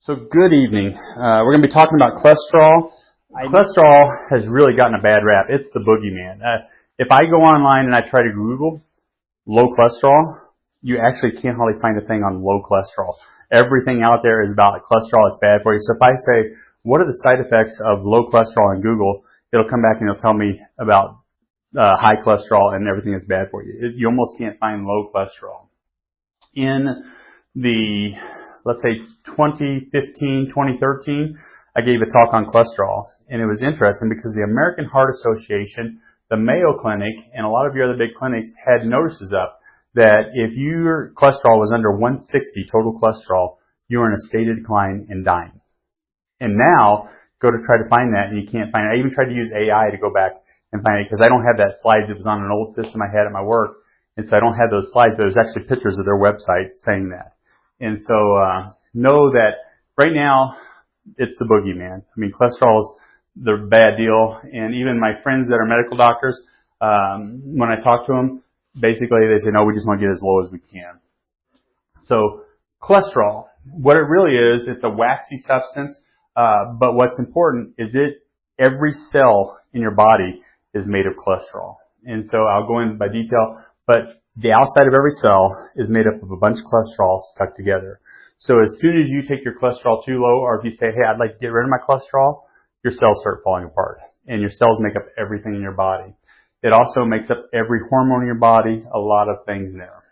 So good evening. We're going to be talking about cholesterol. Cholesterol has really gotten a bad rap. It's the boogeyman. If I go online and I try to Google low cholesterol, you actually can't hardly find a thing on low cholesterol. Everything out there is about cholesterol. It's bad for you. So if I say, what are the side effects of low cholesterol on Google, it'll come back and it'll tell me about high cholesterol and everything is bad for you. You almost can't find low cholesterol. In the, let's say, 2015, 2013, I gave a talk on cholesterol. And it was interesting because the American Heart Association, the Mayo Clinic, and a lot of your other big clinics had notices up that if your cholesterol was under 160 total cholesterol, you were in a state of decline and dying. And now, go to try to find that and you can't find it. I even tried to use AI to go back and find it because I don't have that slides. It was on an old system I had at my work. And so I don't have those slides, but there's actually pictures of their website saying that. And so know that right now, it's the boogeyman. I mean, cholesterol is the bad deal. And even my friends that are medical doctors, when I talk to them, basically they say, no, we just want to get as low as we can. So cholesterol, what it really is, it's a waxy substance. But what's important is every cell in your body is made of cholesterol. And so I'll go in by detail, but the outside of every cell is made up of a bunch of cholesterol stuck together. So as soon as you take your cholesterol too low, or if you say, hey, I'd like to get rid of my cholesterol, your cells start falling apart. And your cells make up everything in your body. It also makes up every hormone in your body, a lot of things in there.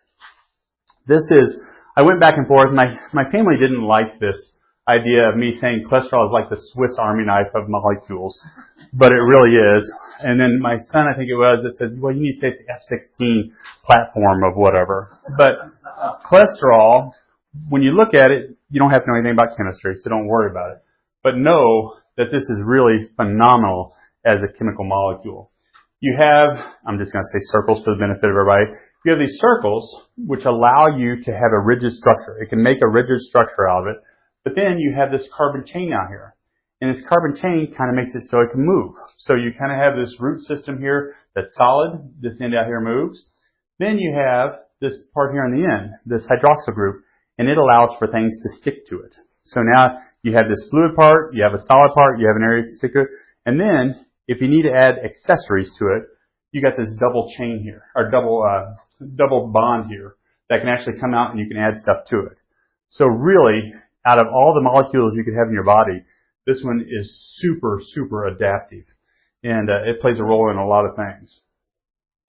I went back and forth. My family didn't like this idea of me saying cholesterol is like the Swiss Army knife of molecules, but it really is. And then my son, I think it was, that says, well, you need to say it's the F-16 platform of whatever. But cholesterol, when you look at it, you don't have to know anything about chemistry, so don't worry about it. But know that this is really phenomenal as a chemical molecule. You have, I'm just going to say circles for the benefit of everybody. You have these circles which allow you to have a rigid structure. It can make a rigid structure out of it. But then you have this carbon chain out here. And this carbon chain kind of makes it so it can move. So you kind of have this root system here that's solid. This end out here moves. Then you have this part here on the end, this hydroxyl group, and it allows for things to stick to it. So now you have this fluid part, you have a solid part, you have an area to stick to it. And then if you need to add accessories to it, you got this double chain here, or double bond here that can actually come out and you can add stuff to it. So really, out of all the molecules you could have in your body, this one is super, super adaptive. And it plays a role in a lot of things.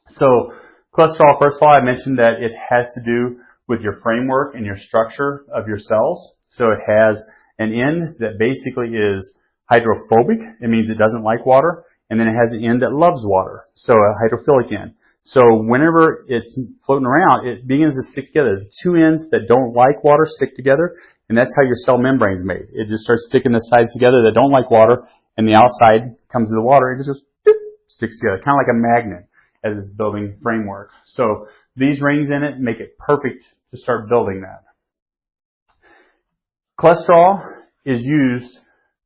So cholesterol, first of all, I mentioned that it has to do with your framework and your structure of your cells. So it has an end that basically is hydrophobic. It means it doesn't like water. And then it has an end that loves water. So a hydrophilic end. So whenever it's floating around, it begins to stick together. The two ends that don't like water stick together. And that's how your cell membrane is made. It just starts sticking the sides together that don't like water, and the outside comes to the water. It just goes, doop, sticks together, kind of like a magnet as it's building framework. So these rings in it make it perfect to start building that. Cholesterol is used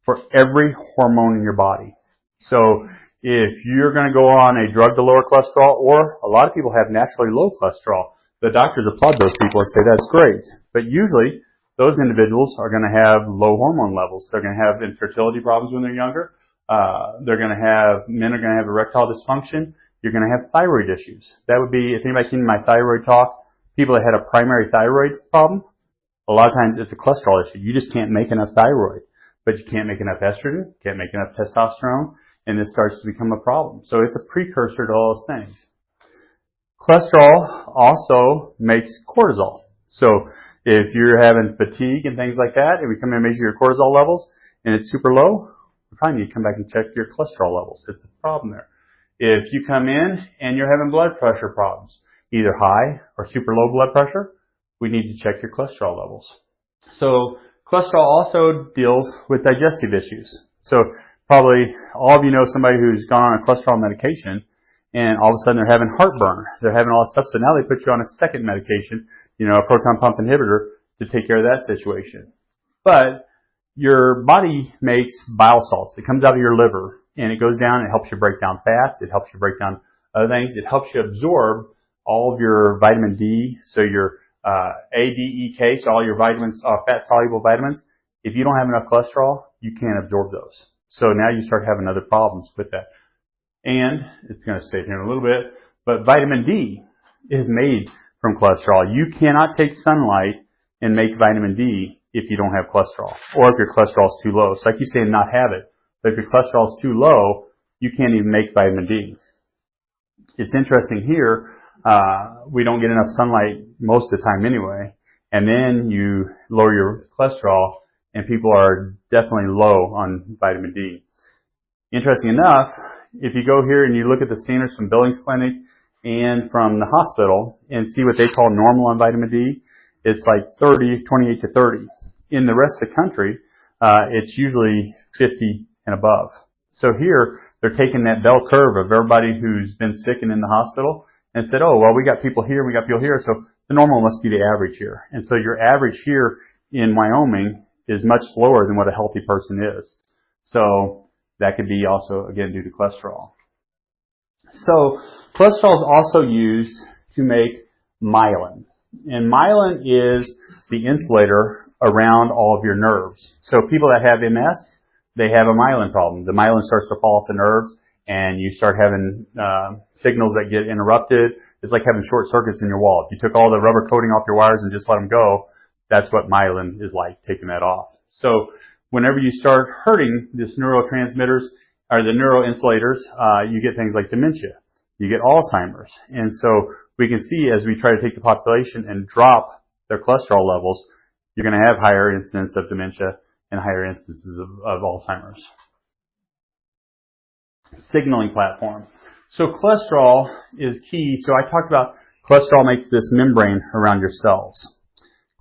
for every hormone in your body. So if you're going to go on a drug to lower cholesterol, or a lot of people have naturally low cholesterol, the doctors applaud those people and say that's great. But usually, those individuals are going to have low hormone levels. They're going to have infertility problems when they're younger. Men are going to have erectile dysfunction. You're going to have thyroid issues. That would be, if anybody came to my thyroid talk, people that had a primary thyroid problem, a lot of times it's a cholesterol issue. You just can't make enough thyroid. But you can't make enough estrogen, can't make enough testosterone, and this starts to become a problem. So it's a precursor to all those things. Cholesterol also makes cortisol. So if you're having fatigue and things like that, and we come in and measure your cortisol levels, and it's super low, we probably need to come back and check your cholesterol levels. It's a problem there. If you come in and you're having blood pressure problems, either high or super low blood pressure, we need to check your cholesterol levels. So cholesterol also deals with digestive issues. So probably all of you know somebody who's gone on a cholesterol medication, and all of a sudden they're having heartburn. They're having all this stuff, so now they put you on a second medication, a proton pump inhibitor to take care of that situation. But your body makes bile salts. It comes out of your liver, and it goes down, it helps you break down fats, it helps you break down other things, it helps you absorb all of your vitamin D, so your A, D, E, K, so all your vitamins, fat-soluble vitamins, If you don't have enough cholesterol, you can't absorb those. So now you start having other problems with that. And it's going to stay here in a little bit, but vitamin D is made from cholesterol. You cannot take sunlight and make vitamin D if you don't have cholesterol, or if your cholesterol is too low. So I keep saying not have it, but if your cholesterol is too low, you can't even make vitamin D. It's interesting here, we don't get enough sunlight most of the time anyway, and then you lower your cholesterol, and people are definitely low on vitamin D. Interesting enough, if you go here and you look at the standards from Billings Clinic and from the hospital and see what they call normal on vitamin D, it's like 28 to 30. In the rest of the country, it's usually 50 and above. So here, they're taking that bell curve of everybody who's been sick and in the hospital and said, oh, well, we got people here, we got people here, so the normal must be the average here. And so your average here in Wyoming is much lower than what a healthy person is. So that could be also, again, due to cholesterol. So cholesterol is also used to make myelin. And myelin is the insulator around all of your nerves. So people that have MS, they have a myelin problem. The myelin starts to fall off the nerves, and you start having signals that get interrupted. It's like having short circuits in your wall. If you took all the rubber coating off your wires and just let them go, that's what myelin is like, taking that off. So whenever you start hurting these neurotransmitters, or the neuroinsulators, you get things like dementia. You get Alzheimer's. And so we can see as we try to take the population and drop their cholesterol levels, you're going to have higher incidence of dementia and higher instances of Alzheimer's. Signaling platform. So cholesterol is key. So I talked about cholesterol makes this membrane around your cells.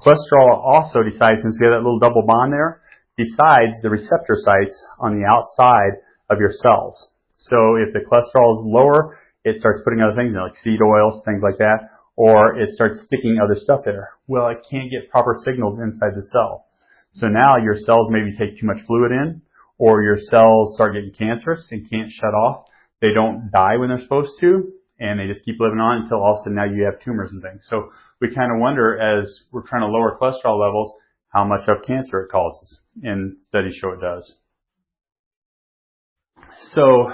Cholesterol also decides, since we have that little double bond there, decides the receptor sites on the outside of your cells. So if the cholesterol is lower, it starts putting other things in, like seed oils, things like that, or it starts sticking other stuff there. Well, it can't get proper signals inside the cell. So now your cells maybe take too much fluid in, or your cells start getting cancerous and can't shut off. They don't die when they're supposed to, and they just keep living on until all of a sudden now you have tumors and things. So we kind of wonder, as we're trying to lower cholesterol levels, how much of cancer it causes. And studies show it does. So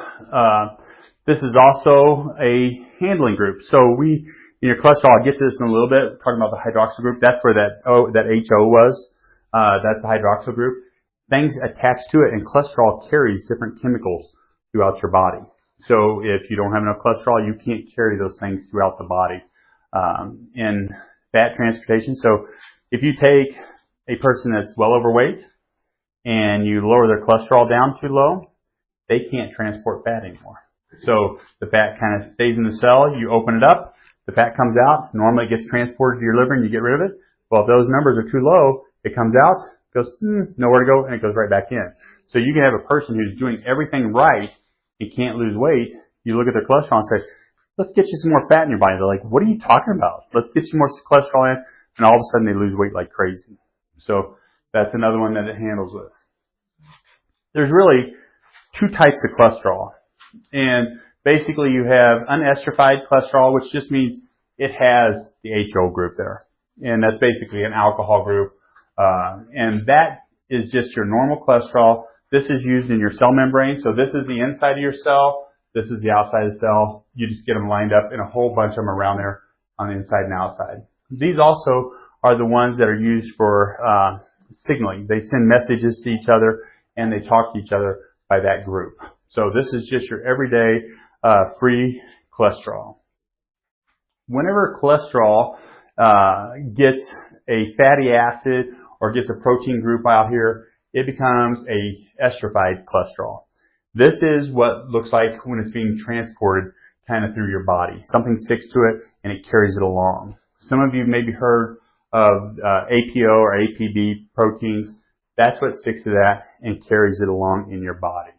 this is also a handling group. So cholesterol, I'll get to this in a little bit, talking about the hydroxyl group. That's where that HO was. That's the hydroxyl group. Things attached to it, and cholesterol carries different chemicals throughout your body. So if you don't have enough cholesterol, you can't carry those things throughout the body. And fat transportation. So if you take a person that's well overweight and you lower their cholesterol down too low, they can't transport fat anymore. So the fat kind of stays in the cell. You open it up, the fat comes out. Normally it gets transported to your liver and you get rid of it. Well, if those numbers are too low, it comes out, goes, nowhere to go, and it goes right back in. So you can have a person who's doing everything right and can't lose weight. You look at their cholesterol and say, let's get you some more fat in your body. They're like, what are you talking about? Let's get you more cholesterol in. And all of a sudden they lose weight like crazy. So that's another one that it handles with. There's really two types of cholesterol. And basically you have unesterified cholesterol, which just means it has the HO group there. And that's basically an alcohol group. And that is just your normal cholesterol. This is used in your cell membrane. So this is the inside of your cell. This is the outside of the cell. You just get them lined up, and a whole bunch of them around there on the inside and outside. These also are the ones that are used for signaling. They send messages to each other, and they talk to each other by that group. So this is just your everyday free cholesterol. Whenever cholesterol gets a fatty acid or gets a protein group out here, it becomes a esterified cholesterol. This is what looks like when it's being transported kind of through your body. Something sticks to it and it carries it along. Some of you maybe heard of APO or APB proteins. That's what sticks to that and carries it along in your body.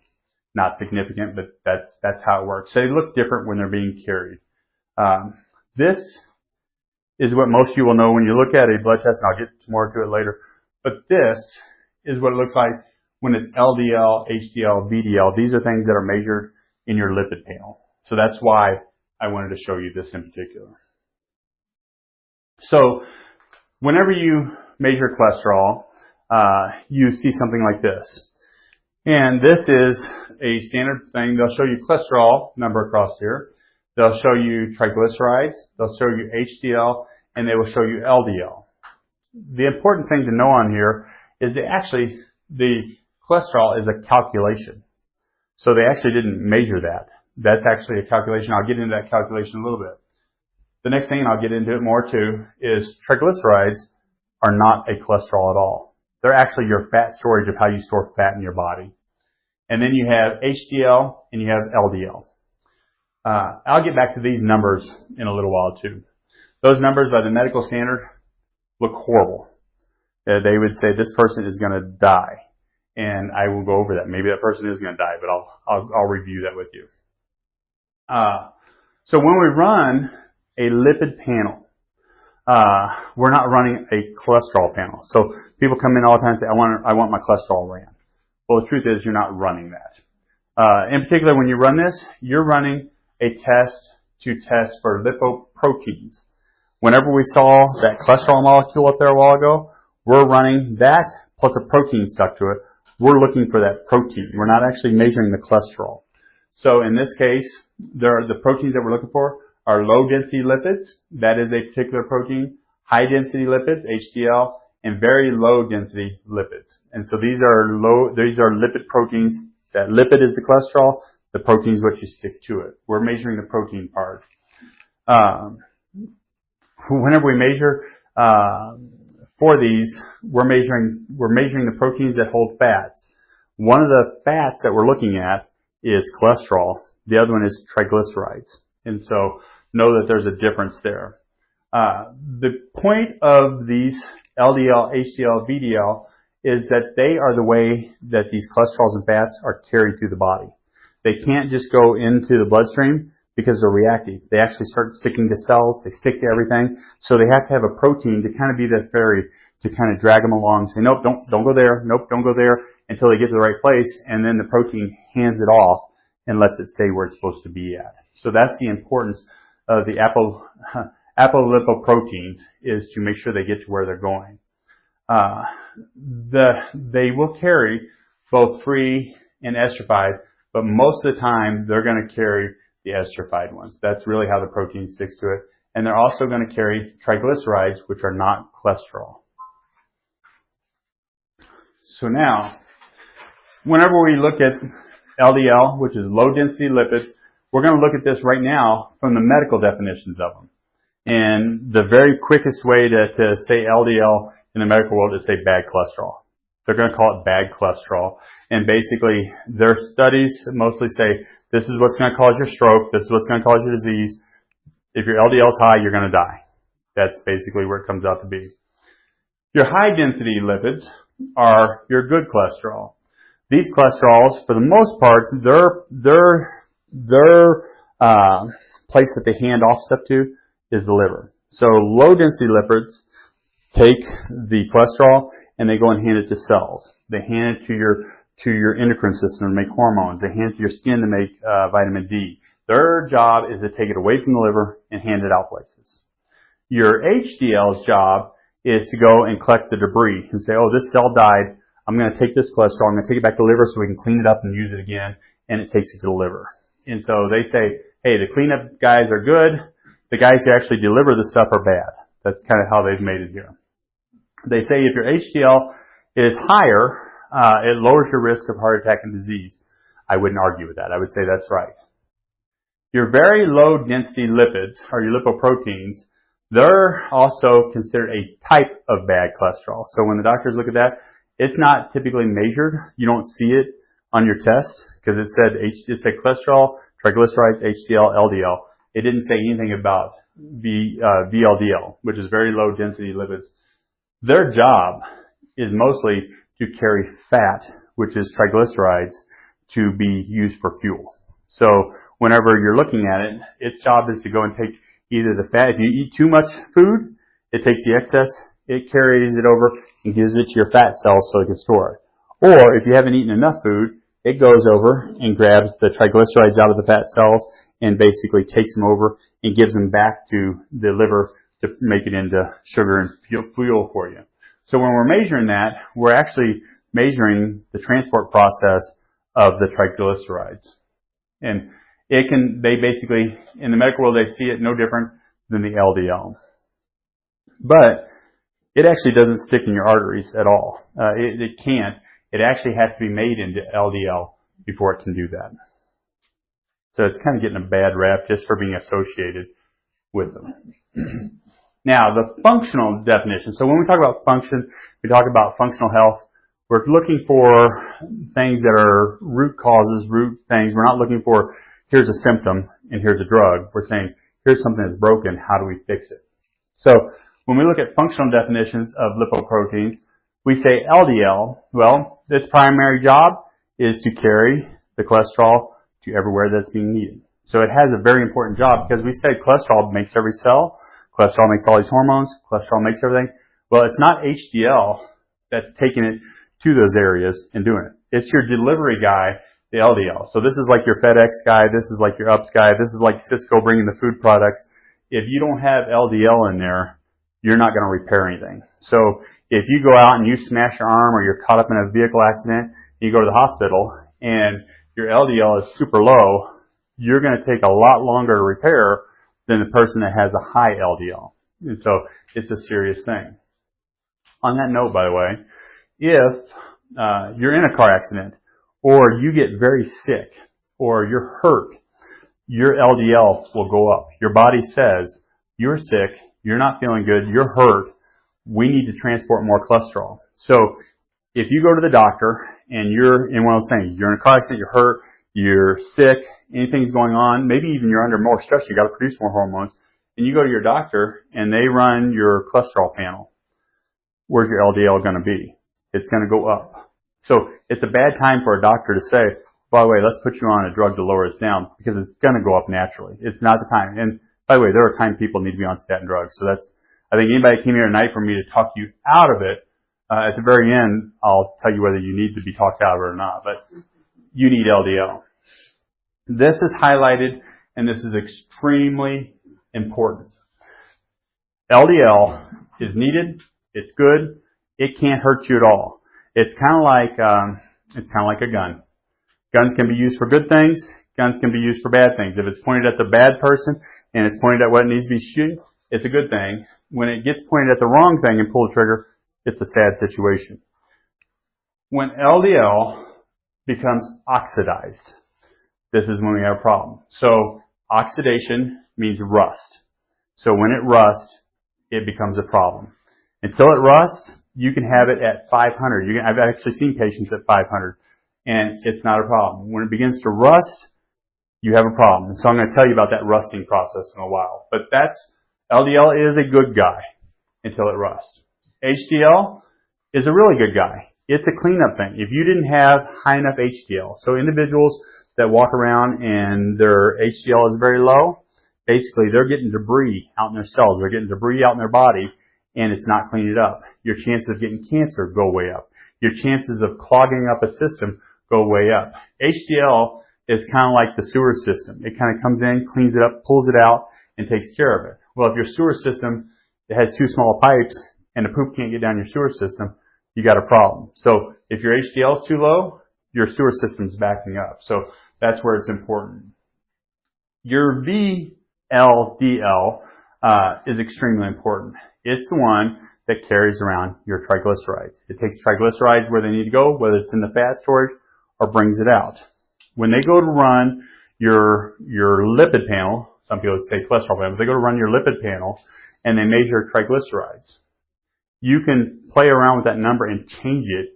Not significant, but that's how it works. So they look different when they're being carried. This is what most of you will know when you look at a blood test, and I'll get more to it later. But this is what it looks like when it's LDL, HDL, VDL. These are things that are measured in your lipid panel. So that's why I wanted to show you this in particular. So whenever you measure cholesterol, you see something like this. And this is a standard thing. They'll show you cholesterol number across here. They'll show you triglycerides. They'll show you HDL, and they will show you LDL. The important thing to know on here is that actually the cholesterol is a calculation. So they actually didn't measure that. That's actually a calculation. I'll get into that calculation a little bit. The next thing, and I'll get into it more too, is triglycerides are not a cholesterol at all. They're actually your fat storage of how you store fat in your body. And then you have HDL and you have LDL. I'll get back to these numbers in a little while too. Those numbers by the medical standard look horrible. They would say this person is going to die. And I will go over that. Maybe that person is going to die, but I'll review that with you. So when we run a lipid panel, we're not running a cholesterol panel. So people come in all the time and say, I want my cholesterol ran. Well, the truth is you're not running that. In particular, when you run this, you're running a test to test for lipoproteins. Whenever we saw that cholesterol molecule up there a while ago, we're running that plus a protein stuck to it. We're looking for that protein. We're not actually measuring the cholesterol. So in this case, the proteins that we're looking for are low-density lipids. That is a particular protein. High-density lipids, HDL, and very low-density lipids. And so these are lipid proteins. That lipid is the cholesterol. The protein is what you stick to it. We're measuring the protein part. Whenever we measure for these, we're measuring the proteins that hold fats. One of the fats that we're looking at is cholesterol. The other one is triglycerides. And so know that there's a difference there. The point of these LDL, HDL, VDL is that they are the way that these cholesterols and fats are carried through the body. They can't just go into the bloodstream because they're reactive. They actually start sticking to cells. They stick to everything. So they have to have a protein to kind of be that ferry to kind of drag them along and say, nope, don't go there. Nope, don't go there until they get to the right place. And then the protein hands it off and lets it stay where it's supposed to be at. So that's the importance of the apolipoproteins, is to make sure they get to where they're going. They will carry both free and esterified, but most of the time they're going to carry the esterified ones. That's really how the protein sticks to it. And they're also going to carry triglycerides, which are not cholesterol. So now, whenever we look at LDL, which is low-density lipids, we're going to look at this right now from the medical definitions of them. And the very quickest way to say LDL in the medical world is say bad cholesterol. They're going to call it bad cholesterol. And basically, their studies mostly say, this is what's going to cause your stroke, this is what's going to cause your disease. If your LDL is high, you're going to die. That's basically where it comes out to be. Your high-density lipids are your good cholesterol. These cholesterols, for the most part, their place that they hand off stuff to is the liver. So low-density lipids take the cholesterol and they go and hand it to cells. They hand it to your endocrine system to make hormones. They hand it to your skin to make vitamin D. Their job is to take it away from the liver and hand it out places. Your HDL's job is to go and collect the debris and say, oh, this cell died. I'm going to take this cholesterol. I'm going to take it back to the liver so we can clean it up and use it again. And it takes it to the liver. And so they say, hey, the cleanup guys are good. The guys who actually deliver the stuff are bad. That's kind of how they've made it here. They say if your HDL is higher, it lowers your risk of heart attack and disease. I wouldn't argue with that. I would say that's right. Your very low density lipids, or your lipoproteins, they're also considered a type of bad cholesterol. So when the doctors look at that, it's not typically measured. You don't see it on your test because it said cholesterol, triglycerides, HDL, LDL. It didn't say anything about VLDL, which is very low density lipids. Their job is mostly to carry fat, which is triglycerides, to be used for fuel. So whenever you're looking at it, its job is to go and take either the fat. If you eat too much food, it takes the excess, it carries it over and gives it to your fat cells so it can store it. Or if you haven't eaten enough food, it goes over and grabs the triglycerides out of the fat cells and basically takes them over and gives them back to the liver to make it into sugar and fuel for you. So when we're measuring that, we're actually measuring the transport process of the triglycerides. And they basically, in the medical world, they see it no different than the LDL. But it actually doesn't stick in your arteries at all. It can't. It actually has to be made into LDL before it can do that. So it's kind of getting a bad rap just for being associated with them. Now, the functional definition. So when we talk about function, we talk about functional health. We're looking for things that are root causes, root things. We're not looking for, here's a symptom and here's a drug. We're saying, here's something that's broken. How do we fix it? So when we look at functional definitions of lipoproteins, we say LDL, well, its primary job is to carry the cholesterol to everywhere that's being needed. So it has a very important job because we say cholesterol makes every cell, cholesterol makes all these hormones, cholesterol makes everything. Well, it's not HDL that's taking it to those areas and doing it. It's your delivery guy, the LDL. So this is like your FedEx guy, this is like your UPS guy, this is like Cisco bringing the food products. If you don't have LDL in there, you're not going to repair anything. So if you go out and you smash your arm or you're caught up in a vehicle accident, you go to the hospital and your LDL is super low, you're going to take a lot longer to repair than the person that has a high LDL. And so it's a serious thing. On that note, by the way, if you're in a car accident or you get very sick or you're hurt, your LDL will go up. Your body says, you're sick, you're not feeling good, you're hurt, we need to transport more cholesterol. So if you go to the doctor and you're in one of those things, you're in a car accident, you're hurt, you're sick, anything's going on, maybe even you're under more stress, you got to produce more hormones, and you go to your doctor and they run your cholesterol panel. Where's your LDL going to be? It's going to go up. So it's a bad time for a doctor to say, by the way, let's put you on a drug to lower this down because it's going to go up naturally. It's not the time. And by the way, there are times people need to be on statin drugs. So I think anybody came here tonight for me to talk you out of it, at the very end, I'll tell you whether you need to be talked out of it or not. But you need LDL. This is highlighted, and this is extremely important. LDL is needed. It's good. It can't hurt you at all. It's kind of like a gun. Guns can be used for good things. Guns can be used for bad things. If it's pointed at the bad person and it's pointed at what it needs to be shooting, it's a good thing. When it gets pointed at the wrong thing and pull the trigger, it's a sad situation. When LDL becomes oxidized, this is when we have a problem. So oxidation means rust. So when it rusts, it becomes a problem. Until it rusts, you can have it at 500. I've actually seen patients at 500, and it's not a problem. When it begins to rust, you have a problem. And so I'm going to tell you about that rusting process in a while. But LDL is a good guy until it rusts. HDL is a really good guy. It's a cleanup thing. If you didn't have high enough HDL, so individuals that walk around and their HDL is very low, basically they're getting debris out in their cells. They're getting debris out in their body, and it's not cleaning it up. Your chances of getting cancer go way up. Your chances of clogging up a system go way up. HDL is kind of like the sewer system. It kind of comes in, cleans it up, pulls it out, and takes care of it. Well, if your sewer system has too small pipes and the poop can't get down your sewer system, you got a problem. So if your HDL is too low, your sewer system's backing up. So that's where it's important. Your VLDL is extremely important. It's the one that carries around your triglycerides. It takes triglycerides where they need to go, whether it's in the fat storage or brings it out. When they go to run your lipid panel, some people would say cholesterol panel, but they go to run your lipid panel and they measure triglycerides. You can play around with that number and change it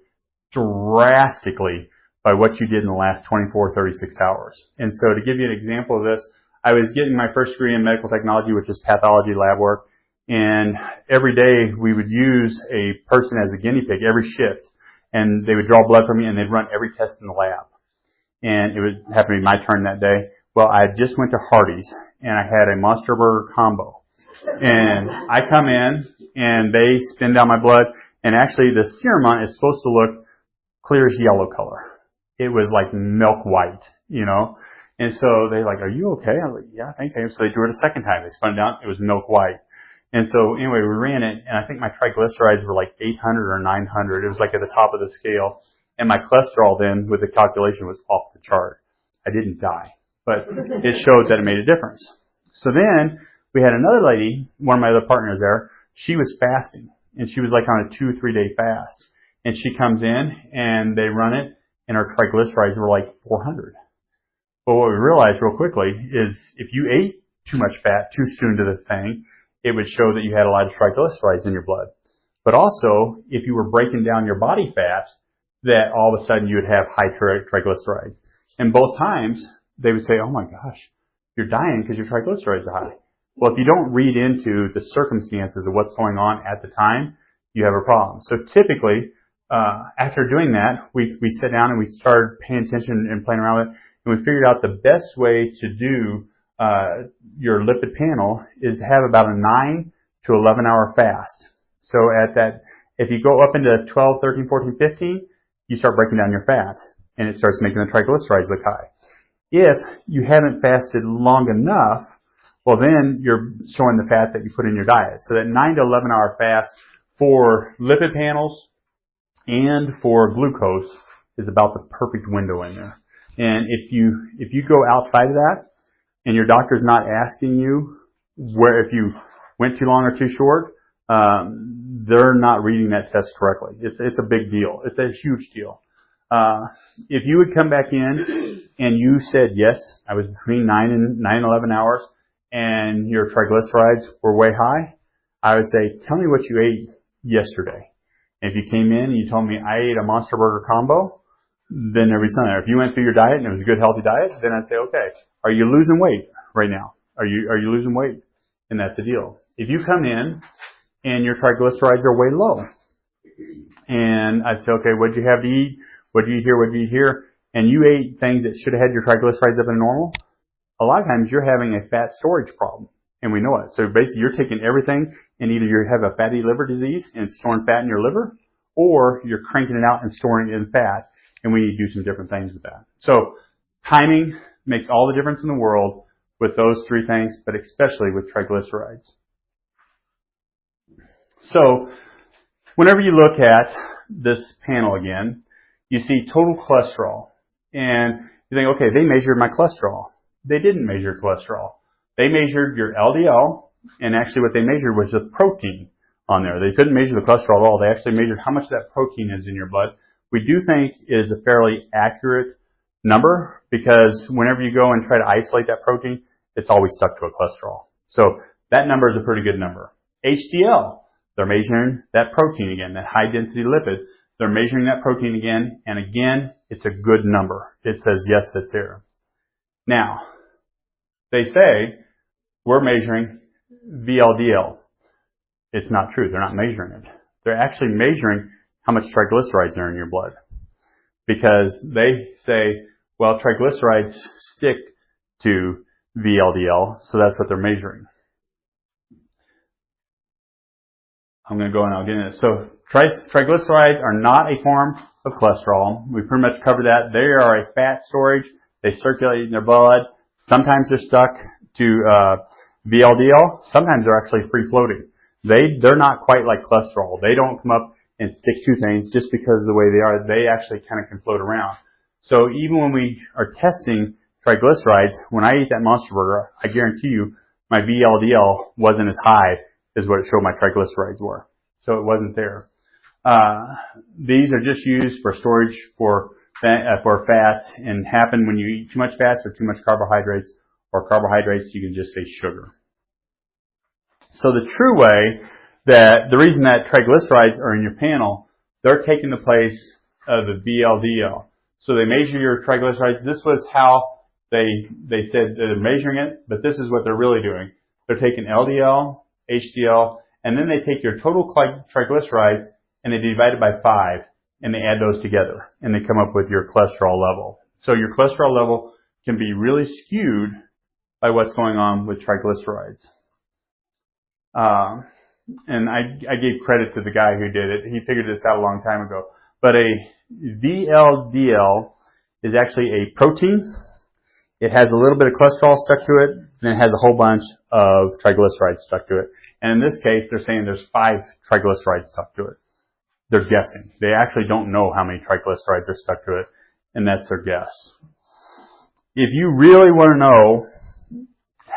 drastically by what you did in the last 24, 36 hours. And so to give you an example of this, I was getting my first degree in medical technology, which is pathology lab work. And every day we would use a person as a guinea pig every shift. And they would draw blood from me and they'd run every test in the lab. And it happened to be my turn that day. Well, I just went to Hardee's and I had a Monster Burger combo. And I come in and they spin down my blood. And actually the serum on it is supposed to look clear as yellow color. It was like milk white, you know. And so they're like, are you okay? I was like, yeah, thank you. So they drew it a second time. They spun it down. It was milk white. And so anyway, we ran it, and I think my triglycerides were like 800 or 900. It was like at the top of the scale. And my cholesterol then, with the calculation, was off the chart. I didn't die, but it showed that it made a difference. So then we had another lady, one of my other partners there. She was fasting, and she was like on a 2-3 day fast. And she comes in, and they run it, and her triglycerides were like 400. But what we realized real quickly is if you ate too much fat too soon to the thing, it would show that you had a lot of triglycerides in your blood. But also, if you were breaking down your body fat, that all of a sudden you would have high triglycerides. And both times, they would say, oh my gosh, you're dying because your triglycerides are high. Well, if you don't read into the circumstances of what's going on at the time, you have a problem. So typically, after doing that, we sat down and we started paying attention and playing around with it, and we figured out the best way to do your lipid panel is to have about a 9 to 11 hour fast. So at that, if you go up into 12, 13, 14, 15, you start breaking down your fat, and it starts making the triglycerides look high. If you haven't fasted long enough, well then you're showing the fat that you put in your diet. So that 9 to 11 hour fast for lipid panels and for glucose is about the perfect window in there. And if you go outside of that, and your doctor's not asking you where if you went too long or too short, they're not reading that test correctly. It's a big deal. It's a huge deal. If you would come back in and you said, yes, I was between 9 and 11 hours, and your triglycerides were way high, I would say, tell me what you ate yesterday. And if you came in and you told me I ate a Monster Burger combo, then there'd be something there. If you went through your diet and it was a good, healthy diet, then I'd say, okay, are you losing weight right now? Are you losing weight? And that's the deal. If you come in and your triglycerides are way low, and I'd say, okay, what'd you have to eat? What'd you eat here? What'd you eat here? And you ate things that should have had your triglycerides up in normal, a lot of times you're having a fat storage problem. And we know it. So basically you're taking everything and either you have a fatty liver disease and it's storing fat in your liver, or you're cranking it out and storing it in fat. And we need to do some different things with that. So timing makes all the difference in the world with those three things, but especially with triglycerides. So whenever you look at this panel again, you see total cholesterol. And you think, okay, they measured my cholesterol. They didn't measure cholesterol. They measured your LDL, and actually what they measured was the protein on there. They couldn't measure the cholesterol at all. They actually measured how much of that protein is in your blood. We do think it is a fairly accurate number because whenever you go and try to isolate that protein, it's always stuck to a cholesterol. So that number is a pretty good number. HDL, they're measuring that protein again, that high density lipid. They're measuring that protein again, and again, it's a good number. It says, yes, that's there. Now, they say, we're measuring VLDL. It's not true. They're not measuring it. They're actually measuring how much triglycerides are in your blood. Because they say, well, triglycerides stick to VLDL, so that's what they're measuring. I'm going to go and I'll get into it. So triglycerides are not a form of cholesterol. We pretty much covered that. They are a fat storage. They circulate in their blood. Sometimes they're stuck to VLDL. Sometimes they're actually free-floating. They're not quite like cholesterol. They don't come up and stick to things just because of the way they are. They actually kind of can float around. So even when we are testing triglycerides, when I eat that Monster Burger, I guarantee you my VLDL wasn't as high as what it showed my triglycerides were. So it wasn't there. These are just used for storage for fats and happen when you eat too much fats or too much carbohydrates, or carbohydrates, you can just say sugar. So the true way that the reason that triglycerides are in your panel, they're taking the place of the VLDL. So they measure your triglycerides. This was how they said they're measuring it, but this is what they're really doing. They're taking LDL, HDL, and then they take your total triglycerides and they divide it by 5, and they add those together, and they come up with your cholesterol level. So your cholesterol level can be really skewed by what's going on with triglycerides. And I gave credit to the guy who did it. He figured this out a long time ago. But a VLDL is actually a protein, It has a little bit of cholesterol stuck to it, and it has a whole bunch of triglycerides stuck to it. And in this case, they're saying there's 5 triglycerides stuck to it. They're guessing. They actually don't know how many triglycerides are stuck to it, and that's their guess. If you really want to know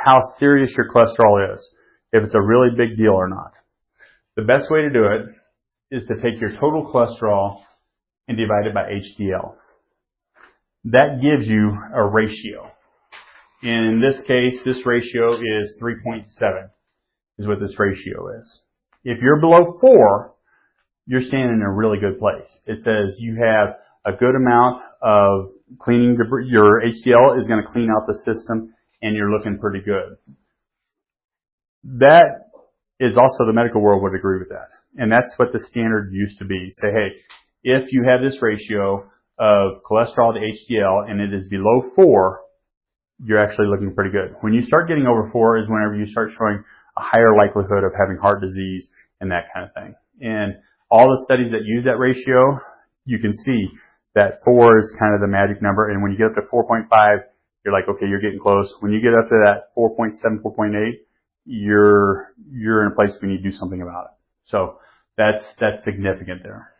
how serious your cholesterol is, if it's a really big deal or not, the best way to do it is to take your total cholesterol and divide it by HDL. That gives you a ratio. In this case, this ratio is 3.7 is what this ratio is. If you're below 4, you're standing in a really good place. It says you have a good amount of cleaning, your HDL is going to clean out the system, and you're looking pretty good. That is also, the medical world would agree with that. And that's what the standard used to be. Say, hey, if you have this ratio of cholesterol to HDL and it is below 4, you're actually looking pretty good. When you start getting over 4 is whenever you start showing a higher likelihood of having heart disease and that kind of thing. And all the studies that use that ratio, you can see that 4 is kind of the magic number. And when you get up to 4.5, you're like, okay, you're getting close. When you get up to that 4.7, 4.8, you're in a place where you need to do something about it. So that's significant there.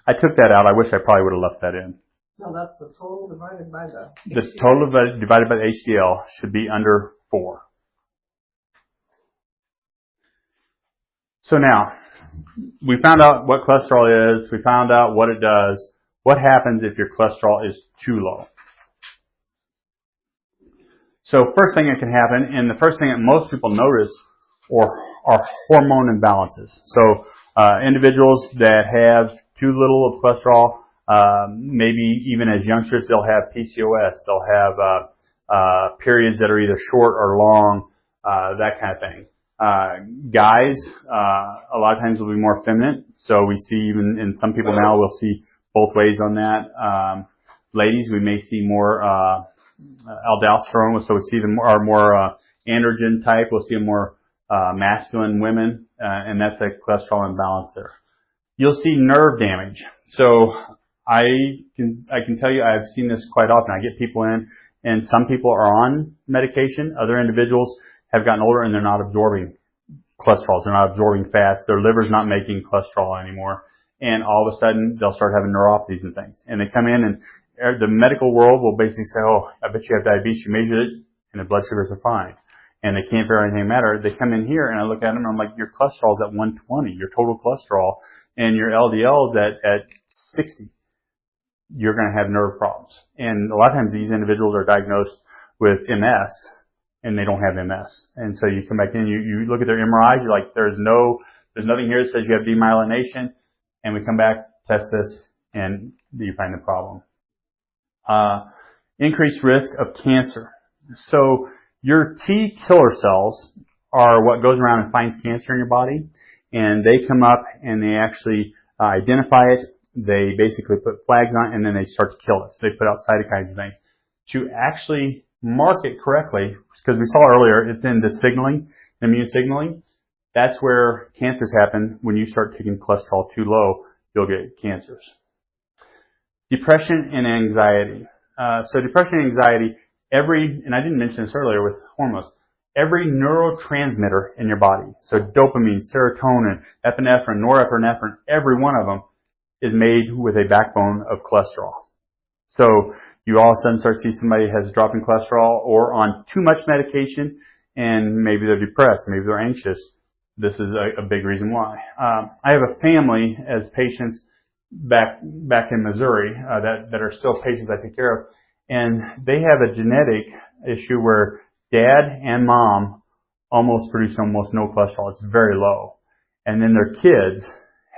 I took that out. I wish I probably would have left that in. No, that's the total divided by the total divided by the HDL should be under 4. So now, we found out what cholesterol is. We found out what it does. What happens if your cholesterol is too low? So first thing that can happen, and the first thing that most people notice are hormone imbalances. So individuals that have too little of cholesterol, maybe even as youngsters, they'll have PCOS. They'll have periods that are either short or long, that kind of thing. Guys, a lot of times will be more feminine. So we see even in some people now, we'll see both ways on that. Ladies, we may see more aldosterone, so we see them are more androgen type. We'll see more masculine women, and that's a cholesterol imbalance there. You'll see nerve damage. So I can tell you I've seen this quite often. I get people in, and some people are on medication. Other individuals have gotten older and they're not absorbing cholesterols. They're not absorbing fats. Their liver's not making cholesterol anymore. And all of a sudden, they'll start having neuropathies and things. And they come in, and the medical world will basically say, oh, I bet you have diabetes. You measure it, and the blood sugars are fine. And they can't figure out anything matter. They come in here, and I look at them, and I'm like, your cholesterol's at 120, your total cholesterol, and your LDL's at 60. You're going to have nerve problems. And a lot of times, these individuals are diagnosed with MS, and they don't have MS. And so you come back in, you look at their MRI, you're like, there's nothing here that says you have demyelination. And we come back, test this, and you find the problem. Increased risk of cancer. So your T killer cells are what goes around and finds cancer in your body. And they come up and they actually identify it. They basically put flags on it, and then they start to kill it. They put out cytokines and things. To actually mark it correctly, because we saw earlier, it's in the signaling, immune signaling. That's where cancers happen. When you start taking cholesterol too low, you'll get cancers. Depression and anxiety. So depression and anxiety, and I didn't mention this earlier with hormones, every neurotransmitter in your body, so dopamine, serotonin, epinephrine, norepinephrine, every one of them is made with a backbone of cholesterol. So you all of a sudden start to see somebody has a drop in cholesterol or on too much medication, and maybe they're depressed, maybe they're anxious. This is a big reason why. I have a family as patients back in Missouri that are still patients I take care of, and they have a genetic issue where dad and mom produce almost no cholesterol. It's very low. And then their kids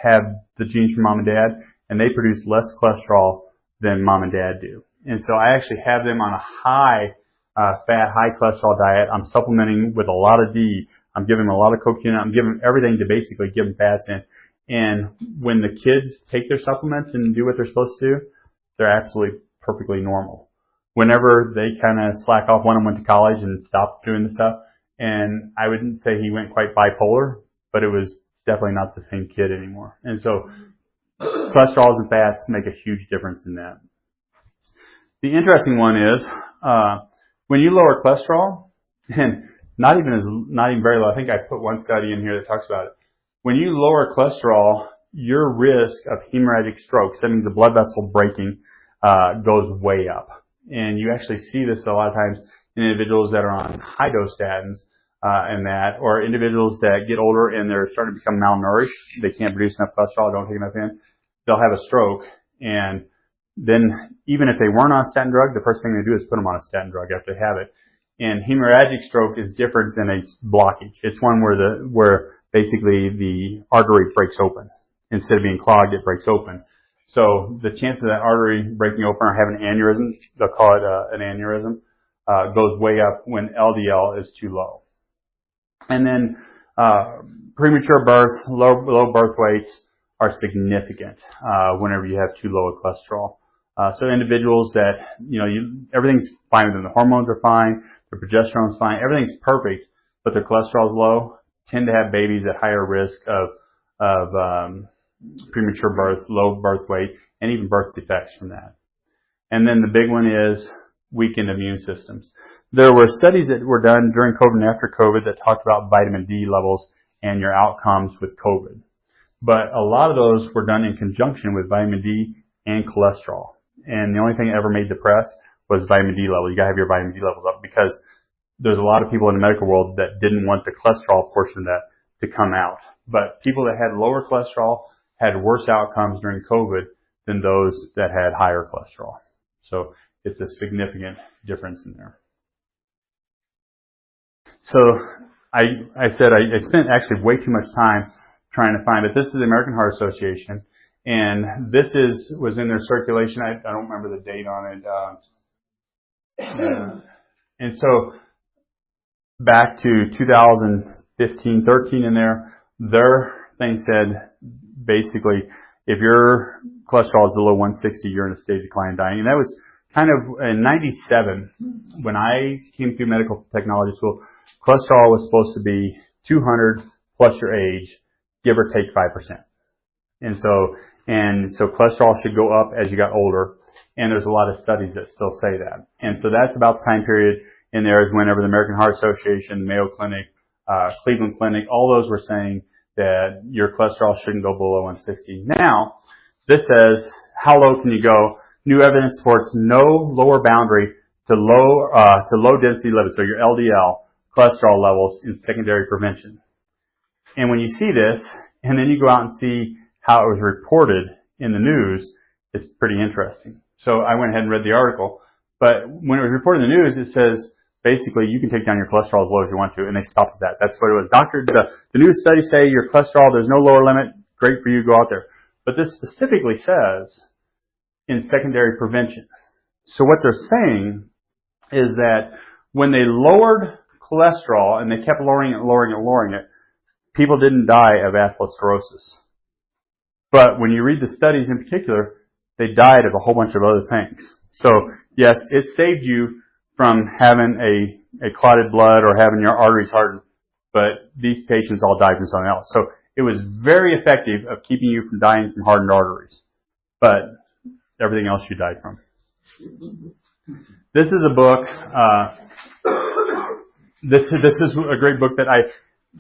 have the genes from mom and dad, and they produce less cholesterol than mom and dad do. And so I actually have them on a high fat, high cholesterol diet. I'm supplementing with a lot of D. I'm giving them a lot of cocaine. I'm giving them everything to basically give them fats in. And when the kids take their supplements and do what they're supposed to do, they're absolutely perfectly normal. Whenever they kind of slack off, one of them went to college and stopped doing the stuff. And I wouldn't say he went quite bipolar, but it was definitely not the same kid anymore. And so cholesterols and fats make a huge difference in that. The interesting one is when you lower cholesterol, and not even very low. I think I put one study in here that talks about it. When you lower cholesterol, your risk of hemorrhagic strokes, that means the blood vessel breaking, goes way up. And you actually see this a lot of times in individuals that are on high dose statins or individuals that get older and they're starting to become malnourished. They can't produce enough cholesterol, don't take enough in. They'll have a stroke, and then even if they weren't on a statin drug, the first thing they do is put them on a statin drug after they have it. And hemorrhagic stroke is different than a blockage. It's one where basically the artery breaks open. Instead of being clogged, it breaks open. So the chance of that artery breaking open or having an aneurysm, they'll call it an aneurysm, goes way up when LDL is too low. And then premature birth, low birth weights are significant whenever you have too low a cholesterol. So individuals that, everything's fine with them. The hormones are fine, their progesterone's fine, everything's perfect, but their cholesterol's low, tend to have babies at higher risk of premature birth, low birth weight, and even birth defects from that. And then the big one is weakened immune systems. There were studies that were done during COVID and after COVID that talked about vitamin D levels and your outcomes with COVID. But a lot of those were done in conjunction with vitamin D and cholesterol. And the only thing that ever made the press was vitamin D level. You gotta have your vitamin D levels up because there's a lot of people in the medical world that didn't want the cholesterol portion of that to come out. But people that had lower cholesterol had worse outcomes during COVID than those that had higher cholesterol. So it's a significant difference in there. So I said I spent actually way too much time trying to find it. This is the American Heart Association, and this was in their circulation. I don't remember the date on it. And so back to 2015, 13 in there, their thing said basically if your cholesterol is below 160, you're in a state of decline dying. And that was kind of in 97 when I came through medical technology school. Cholesterol was supposed to be 200 plus your age, give or take 5%. And so cholesterol should go up as you got older. And there's a lot of studies that still say that. And so that's about the time period in there is whenever the American Heart Association, Mayo Clinic, Cleveland Clinic, all those were saying that your cholesterol shouldn't go below 160. Now, this says, how low can you go? New evidence supports no lower boundary to low density lipids, so your LDL cholesterol levels in secondary prevention. And when you see this, and then you go out and see how it was reported in the news, it's pretty interesting. So I went ahead and read the article, but when it was reported in the news, it says basically you can take down your cholesterol as low as you want to, and they stopped at that. That's what it was. The new studies say your cholesterol, there's no lower limit, great for you, go out there. But this specifically says in secondary prevention. So what they're saying is that when they lowered cholesterol and they kept lowering it, people didn't die of atherosclerosis. But when you read the studies in particular, they died of a whole bunch of other things. So yes, it saved you from having a clotted blood or having your arteries hardened, but these patients all died from something else. So it was very effective of keeping you from dying from hardened arteries, but everything else you died from. This is a book. This is a great book that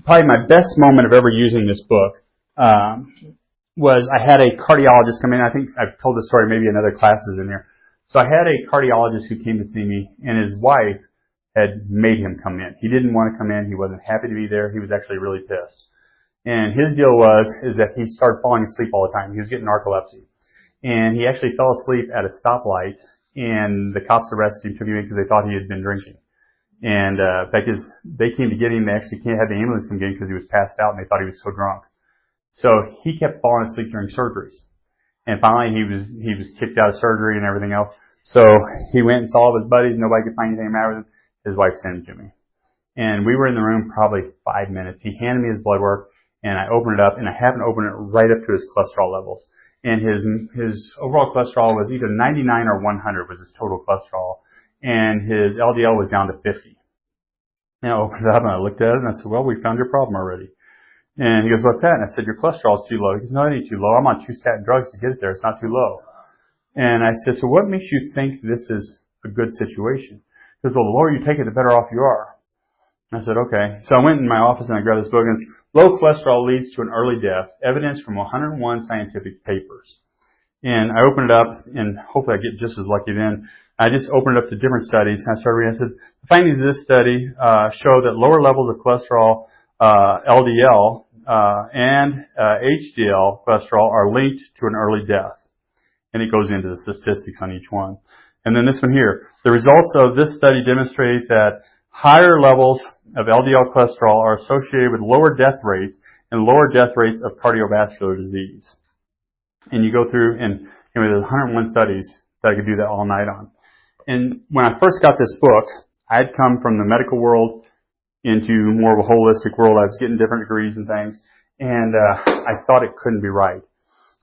probably my best moment of ever using this book was I had a cardiologist come in. I think I've told this story maybe in other classes in here. So I had a cardiologist who came to see me, and his wife had made him come in. He didn't want to come in. He wasn't happy to be there. He was actually really pissed. And his deal is that he started falling asleep all the time. He was getting narcolepsy. And he actually fell asleep at a stoplight, and the cops arrested him, took him in because they thought he had been drinking. And in fact, they came to get him. They actually can't have the ambulance come get him because he was passed out, and they thought he was so drunk. So he kept falling asleep during surgeries. And finally, he was kicked out of surgery and everything else. So he went and saw his buddies. Nobody could find anything the matter with him. His wife sent him to me. And we were in the room probably 5 minutes. He handed me his blood work, and I opened it up, and I happened to open it right up to his cholesterol levels. And his overall cholesterol was either 99 or 100 was his total cholesterol. And his LDL was down to 50. And I opened it up, and I looked at it, and I said, well, we found your problem already. And he goes, what's that? And I said, your cholesterol is too low. He goes, no, it ain't too low. I'm on 2 statin drugs to get it there. It's not too low. And I said, so what makes you think this is a good situation? He goes, well, the lower you take it, the better off you are. I said, okay. So I went in my office and I grabbed this book, and it's Low Cholesterol Leads to an Early Death, Evidence from 101 Scientific Papers. And I opened it up, and hopefully I get just as lucky then. I just opened it up to different studies, and I started reading. I said, the findings of this study show that lower levels of cholesterol, LDL, and HDL cholesterol are linked to an early death. And it goes into the statistics on each one. And then this one here. The results of this study demonstrate that higher levels of LDL cholesterol are associated with lower death rates and lower death rates of cardiovascular disease. And you go through, and there's 101 studies that I could do that all night on. And when I first got this book, I'd come from the medical world into more of a holistic world. I was getting different degrees and things, and I thought it couldn't be right.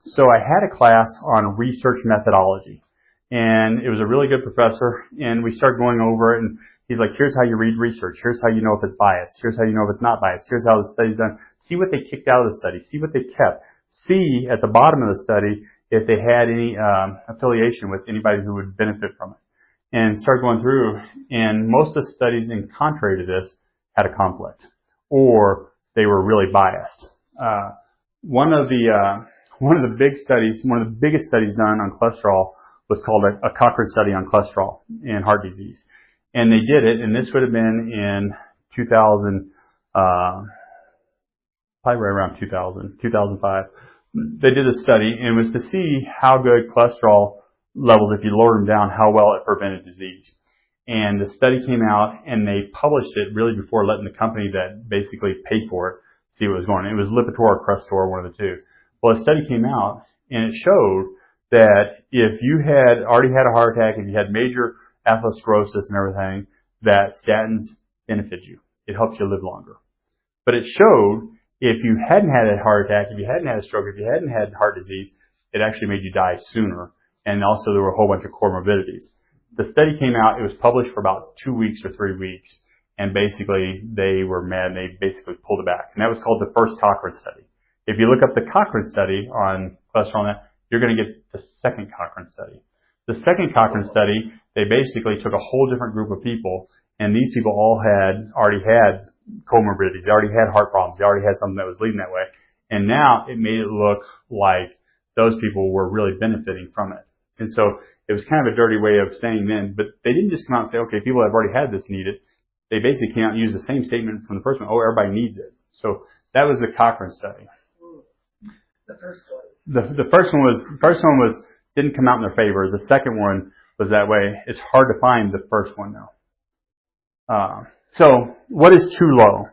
So I had a class on research methodology, and it was a really good professor, and we started going over it, and he's like, here's how you read research. Here's how you know if it's biased. Here's how you know if it's not biased. Here's how the study's done. See what they kicked out of the study. See what they kept. See at the bottom of the study if they had any affiliation with anybody who would benefit from it. And start going through, and most of the studies, in contrary to this, had a conflict, or they were really biased. One of the biggest studies done on cholesterol was called a Cochrane study on cholesterol and heart disease. And they did it, and this would have been in 2000, probably right around 2005. They did a study, and it was to see how good cholesterol levels, if you lowered them down, how well it prevented disease. And the study came out, and they published it really before letting the company that basically paid for it see what was going on. It was Lipitor or Crestor, one of the two. Well, the study came out, and it showed that if you had already had a heart attack, if you had major atherosclerosis and everything, that statins benefit you. It helps you live longer. But it showed if you hadn't had a heart attack, if you hadn't had a stroke, if you hadn't had heart disease, it actually made you die sooner. And also there were a whole bunch of comorbidities. The study came out, it was published for about 2 weeks or 3 weeks, and basically they were mad and they basically pulled it back. And that was called the first Cochrane study. If you look up the Cochrane study on cholesterol, you're going to get the second Cochrane study. The second Cochrane study, they basically took a whole different group of people, and these people all already had comorbidities. They already had heart problems. They already had something that was leading that way. And now it made it look like those people were really benefiting from it. And so it was kind of a dirty way of saying then, but they didn't just come out and say, okay, people that have already had this need it. They basically came out and used the same statement from the first one. Oh, everybody needs it. So that was the Cochrane study. The first one. The first one was didn't come out in their favor. The second one was that way. It's hard to find the first one though. So what is too low?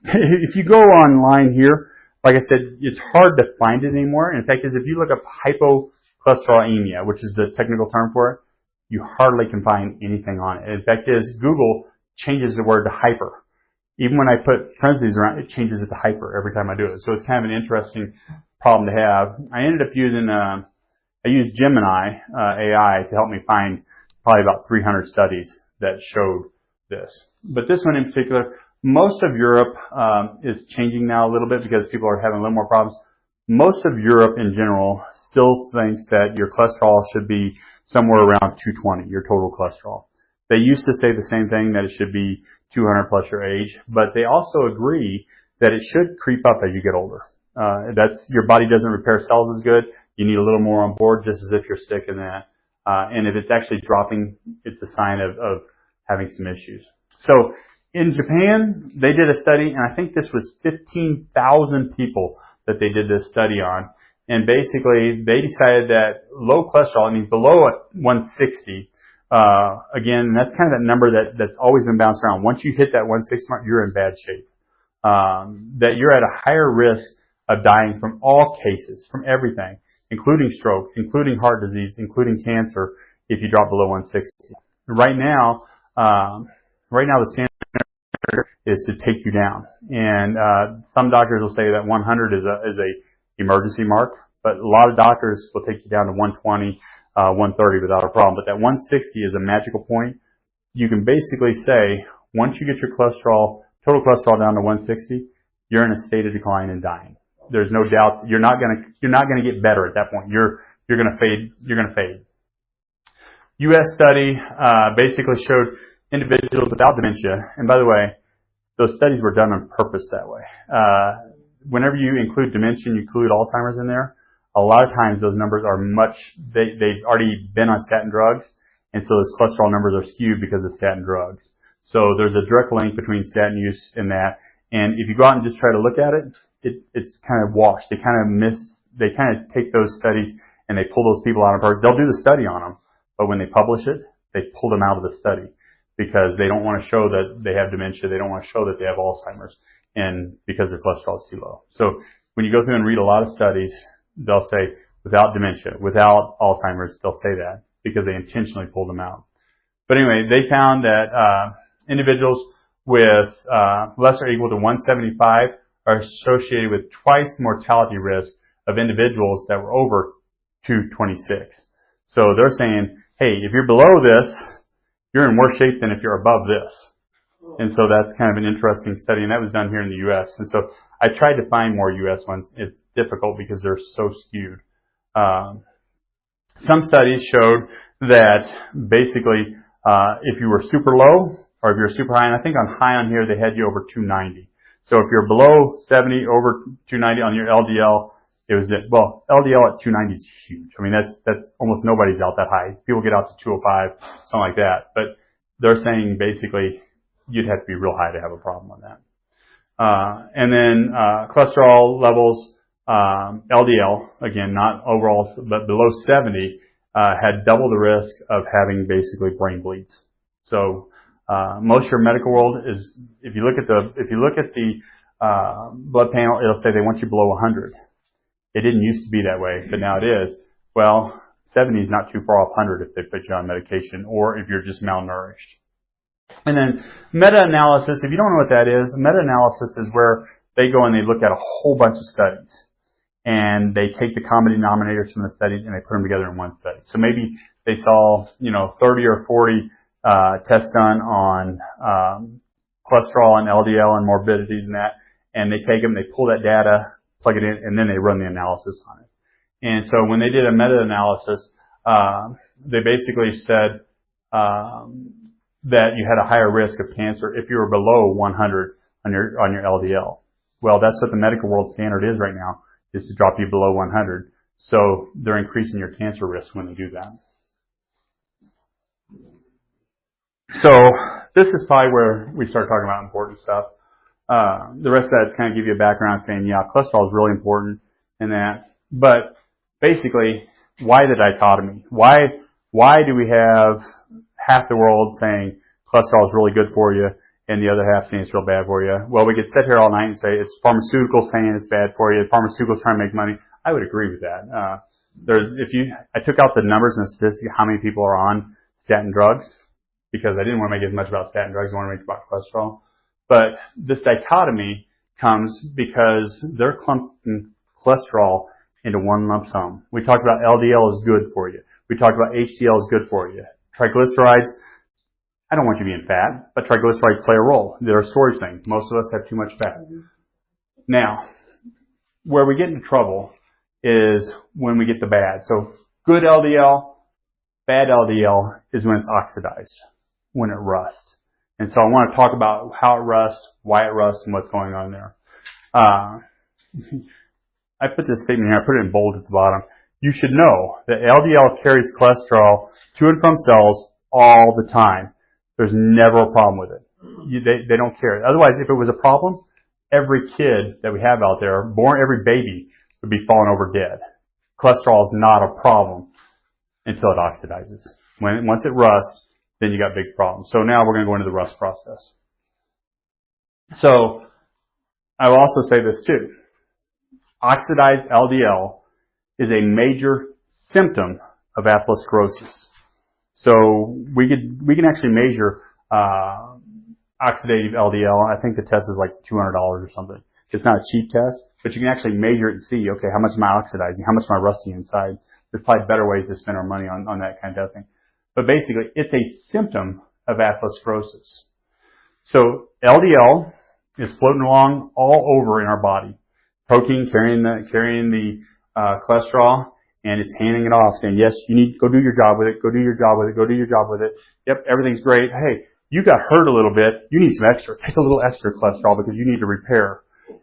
If you go online here, like I said, it's hard to find it anymore. And in fact, if you look up hypocholesterolemia, which is the technical term for it, you hardly can find anything on it. In fact, Google changes the word to hyper. Even when I put parentheses around it, changes it to hyper every time I do it. So it's kind of an interesting problem to have. I ended up using, I used Gemini AI to help me find probably about 300 studies that showed this. But this one in particular, most of Europe is changing now a little bit because people are having a little more problems. Most of Europe in general still thinks that your cholesterol should be somewhere around 220, your total cholesterol. They used to say the same thing, that it should be 200 plus your age, but they also agree that it should creep up as you get older. Your body doesn't repair cells as good. You need a little more on board, just as if you're sick in that. And if it's actually dropping, it's a sign of having some issues. So in Japan, they did a study, and I think this was 15,000 people that they did this study on. And basically, they decided that low cholesterol, it means below 160, again, that's kind of that number that's always been bounced around. Once you hit that 160 mark, you're in bad shape. That you're at a higher risk of dying from all cases, from everything, including stroke, including heart disease, including cancer, if you drop below 160. Right now the standard is to take you down. And some doctors will say that 100 is a emergency mark, but a lot of doctors will take you down to 120, 130 without a problem. But that 160 is a magical point. You can basically say, once you get your total cholesterol down to 160, you're in a state of decline and dying. There's no doubt you're not gonna get better at that point. You're you're going to fade. You're going to fade. U.S. study basically showed individuals without dementia, and by the way, those studies were done on purpose that way. Whenever you include dementia, you include Alzheimer's in there, a lot of times those numbers are they've already been on statin drugs, and so those cholesterol numbers are skewed because of statin drugs. So there's a direct link between statin use and that, and if you go out and just try to look at it, it's kind of washed. They kind of take those studies and they pull those people out of purpose. They'll do the study on them, but when they publish it, they pull them out of the study because they don't want to show that they have dementia. They don't want to show that they have Alzheimer's, and because their cholesterol is too low. So when you go through and read a lot of studies, they'll say without dementia, without Alzheimer's, they'll say that because they intentionally pull them out. But anyway, they found that individuals with less or equal to 175 are associated with twice the mortality risk of individuals that were over 226. So they're saying, hey, if you're below this, you're in worse shape than if you're above this. And so that's kind of an interesting study, and that was done here in the U.S. And so I tried to find more U.S. ones. It's difficult because they're so skewed. Some studies showed that basically if you were super low or if you're super high, and I think on high on here they had you over 290. So if you're below 70, over 290 on your LDL, LDL at 290 is huge. I mean, that's almost nobody's out that high. People get out to 205, something like that. But they're saying basically you'd have to be real high to have a problem on that. And then cholesterol levels, LDL, again, not overall, but below 70, had double the risk of having basically brain bleeds. So most of your medical world is, if you look at the blood panel, it'll say they want you below 100. It didn't used to be that way, but now it is. Well, 70 is not too far off 100 if they put you on medication or if you're just malnourished. And then meta-analysis, if you don't know what that is, meta-analysis is where they go and they look at a whole bunch of studies. And they take the common denominators from the studies and they put them together in one study. So maybe they saw, 30 or 40 tests done on cholesterol and LDL and morbidities and that, and they take them, they pull that data, plug it in, and then they run the analysis on it. And so when they did a meta-analysis, they basically said that you had a higher risk of cancer if you were below 100 on your LDL. Well, that's what the medical world standard is right now, is to drop you below 100. So they're increasing your cancer risk when they do that. So this is probably where we start talking about important stuff. The rest of that is kind of give you a background saying, yeah, cholesterol is really important and that. But basically, why the dichotomy? Why do we have half the world saying cholesterol is really good for you and the other half saying it's real bad for you? Well, we could sit here all night and say it's pharmaceuticals saying it's bad for you, pharmaceuticals trying to make money. I would agree with that. I took out the numbers and statistics how many people are on statin drugs because I didn't want to make as much about statin drugs. I want to make about cholesterol. But this dichotomy comes because they're clumping cholesterol into one lump sum. We talked about LDL is good for you. We talked about HDL is good for you. Triglycerides, I don't want you being fat, but triglycerides play a role. They're a storage thing. Most of us have too much fat. Now, where we get into trouble is when we get the bad. So good LDL, bad LDL is when it's oxidized, when it rusts. And so I want to talk about how it rusts, why it rusts, and what's going on there. I put this statement here. I put it in bold at the bottom. You should know that LDL carries cholesterol to and from cells all the time. There's never a problem with it. They don't care. Otherwise, if it was a problem, every kid that we have out there, every baby would be falling over dead. Cholesterol is not a problem until it oxidizes. Once it rusts, then you got big problems. So now we're going to go into the rust process. So I will also say this too. Oxidized LDL is a major symptom of atherosclerosis. So we can actually measure oxidative LDL. I think the test is like $200 or something. It's not a cheap test, but you can actually measure it and see, okay, how much am I oxidizing? How much am I rusting inside? There's probably better ways to spend our money on that kind of testing. But basically, it's a symptom of atherosclerosis. So LDL is floating along all over in our body. Protein carrying the cholesterol, and it's handing it off, saying, yes, you need to go do your job with it, go do your job with it, go do your job with it. Yep, everything's great. Hey, you got hurt a little bit. You need some extra. Take a little extra cholesterol because you need to repair.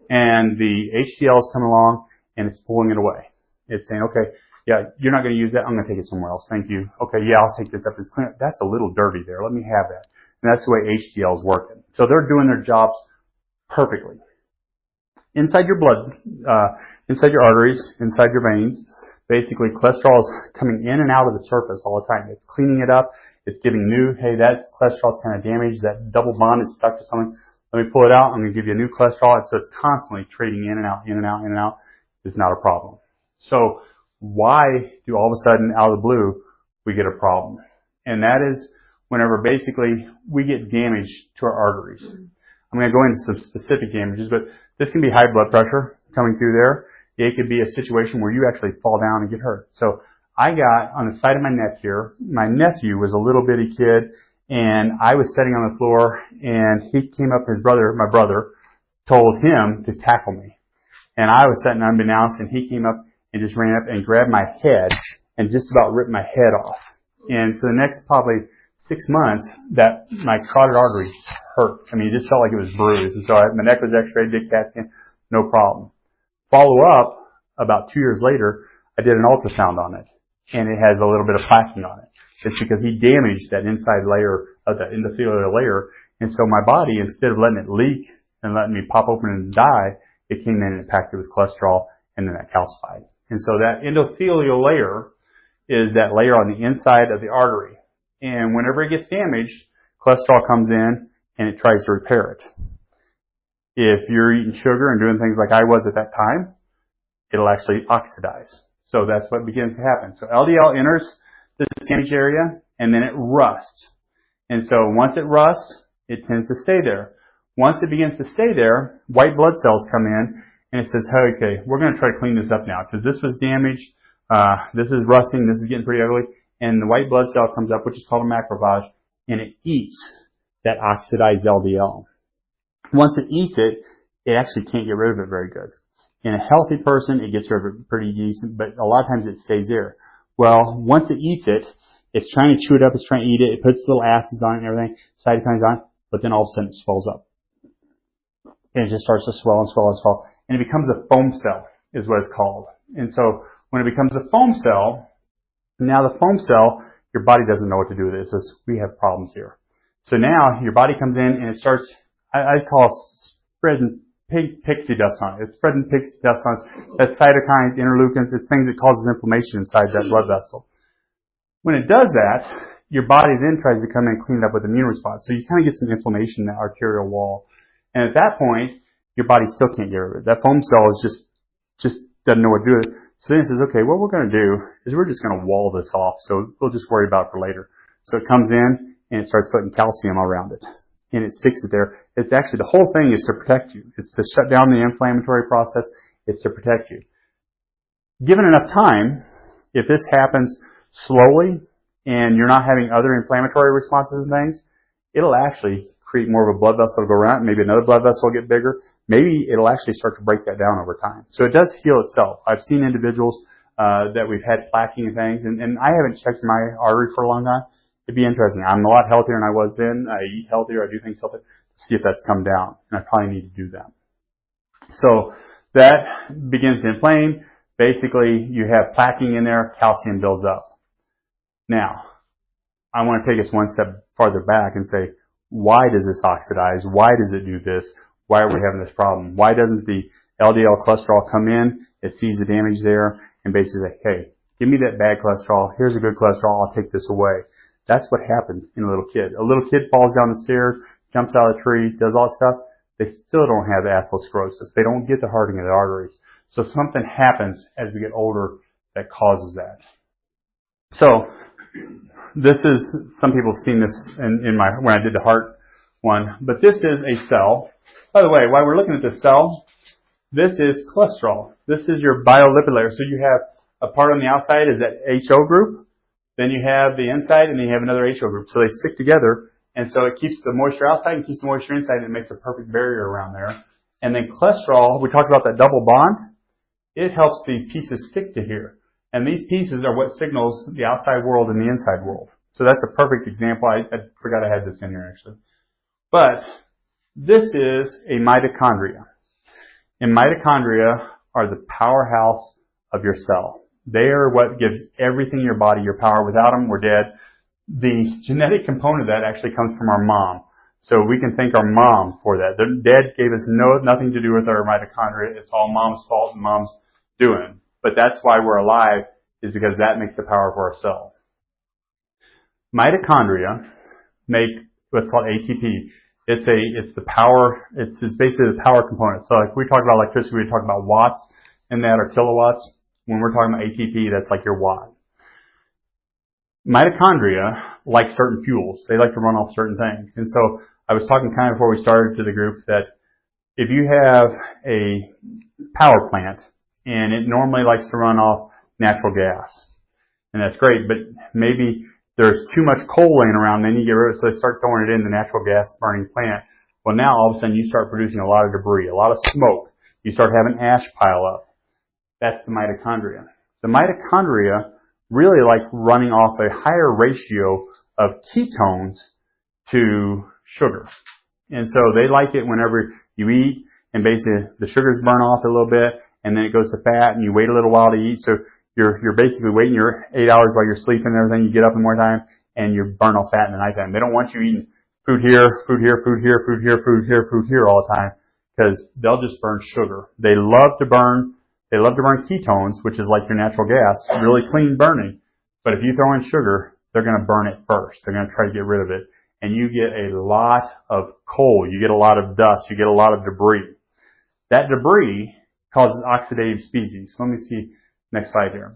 And the HDL is coming along, and it's pulling it away. It's saying, okay, yeah, you're not going to use that. I'm going to take it somewhere else. Thank you. Okay, yeah, I'll take this up. It's clean. That's a little dirty there. Let me have that. And that's the way HDL is working. So they're doing their jobs perfectly. Inside your blood, inside your arteries, inside your veins, basically cholesterol is coming in and out of the surface all the time. It's cleaning it up. It's giving new, hey, that cholesterol is kind of damaged. That double bond is stuck to something. Let me pull it out. I'm going to give you a new cholesterol. So it's constantly trading in and out, in and out, in and out. It's not a problem. So why do all of a sudden, out of the blue, we get a problem? And that is whenever basically we get damage to our arteries. I'm going to go into some specific damages, but this can be high blood pressure coming through there. It could be a situation where you actually fall down and get hurt. So I got on the side of my neck here, my nephew was a little bitty kid, and I was sitting on the floor, and he came up, my brother, told him to tackle me. And I was sitting unbeknownst, and he came up and just ran up and grabbed my head and just about ripped my head off. And for the next probably 6 months, that my carotid artery hurt. I mean, it just felt like it was bruised. And so my neck was x-rayed, did CAT scan, no problem. Follow up, about 2 years later, I did an ultrasound on it, and it has a little bit of plaquing on it. It's because he damaged that inside layer of the endothelial layer, and so my body, instead of letting it leak and letting me pop open and die, it came in and it packed it with cholesterol, and then that calcified. And so that endothelial layer is that layer on the inside of the artery. And whenever it gets damaged, cholesterol comes in and it tries to repair it. If you're eating sugar and doing things like I was at that time, it'll actually oxidize. So that's what begins to happen. So LDL enters this damaged area and then it rusts. And so once it rusts, it tends to stay there. Once it begins to stay there, white blood cells come in and it says, hey, okay, we're going to try to clean this up now because this was damaged. This is rusting. This is getting pretty ugly. And the white blood cell comes up, which is called a macrophage, and it eats that oxidized LDL. Once it eats it, it actually can't get rid of it very good. In a healthy person, it gets rid of it pretty decent, but a lot of times it stays there. Well, once it eats it, it's trying to chew it up, it's trying to eat it, it puts little acids on it and everything, cytokines on it, but then all of a sudden it swells up. And it just starts to swell and swell and swell. And it becomes a foam cell, is what it's called. And so when it becomes a foam cell, now the foam cell, your body doesn't know what to do with it. It says, we have problems here. So now your body comes in and it starts, I call it spreading pixie dust on it. It's spreading pixie dust on it. That's cytokines, interleukins, it's things that causes inflammation inside that blood vessel. When it does that, your body then tries to come in and clean it up with immune response. So you kind of get some inflammation in the arterial wall. And at that point, your body still can't get rid of it. That foam cell is just doesn't know what to do with it. So then it says, okay, what we're going to do is we're just going to wall this off. So we'll just worry about it for later. So it comes in and it starts putting calcium around it. And it sticks it there. It's actually, the whole thing is to protect you. It's to shut down the inflammatory process. It's to protect you. Given enough time, if this happens slowly and you're not having other inflammatory responses and things, it'll actually create more of a blood vessel to go around. Maybe another blood vessel will get bigger. Maybe it'll actually start to break that down over time. So it does heal itself. I've seen individuals that we've had plaquing and things, and I haven't checked my artery for a long time. It'd be interesting. I'm a lot healthier than I was then. I eat healthier. I do things healthier. See if that's come down. And I probably need to do that. So that begins to inflame. Basically, you have plaquing in there. Calcium builds up. Now, I want to take us one step farther back and say, why does this oxidize? Why does it do this? Why are we having this problem? Why doesn't the LDL cholesterol come in? It sees the damage there and basically say, hey, give me that bad cholesterol. Here's a good cholesterol. I'll take this away. That's what happens in a little kid. A little kid falls down the stairs, jumps out of the tree, does all that stuff. They still don't have atherosclerosis. They don't get the hardening of the arteries. So something happens as we get older that causes that. So this is, some people have seen this in my, when I did the heart one, but this is a cell. By the way, while we're looking at this cell, this is cholesterol. This is your biolipid layer. So you have a part on the outside is that HO group. Then you have the inside, and then you have another HO group. So they stick together, and so it keeps the moisture outside and keeps the moisture inside, and it makes a perfect barrier around there. And then cholesterol, we talked about that double bond. It helps these pieces stick to here. And these pieces are what signals the outside world and the inside world. So that's a perfect example. I forgot I had this in here actually. But this is a mitochondria. And mitochondria are the powerhouse of your cell. They are what gives everything in your body your power. Without them, we're dead. The genetic component of that actually comes from our mom. So we can thank our mom for that. The dad gave us nothing to do with our mitochondria. It's all mom's fault and mom's doing. But that's why we're alive, is because that makes the power for our cell. Mitochondria make what's called ATP. It's basically the power component. So like we talk about electricity, we talk about watts and that, or kilowatts. When we're talking about ATP, that's like your watt. Mitochondria like certain fuels. They like to run off certain things. And so I was talking kind of before we started to the group that if you have a power plant and it normally likes to run off natural gas, and that's great, but maybe there's too much coal laying around, then you get rid of it, so they start throwing it in the natural gas burning plant. Well, now all of a sudden you start producing a lot of debris, a lot of smoke. You start having ash pile up. That's the mitochondria. The mitochondria really like running off a higher ratio of ketones to sugar. And so they like it whenever you eat and basically the sugars burn off a little bit and then it goes to fat and you wait a little while to eat. So you're basically waiting your 8 hours while you're sleeping and everything. You get up in more time and you burn off fat in the nighttime. They don't want you eating food here, food here, food here, food here, food here, food here all the time because they'll just burn sugar. They love to burn ketones, which is like your natural gas, really clean burning. But if you throw in sugar, they're going to burn it first. They're going to try to get rid of it. And you get a lot of coal. You get a lot of dust. You get a lot of debris. That debris causes oxidative species. Let me see. Next slide here.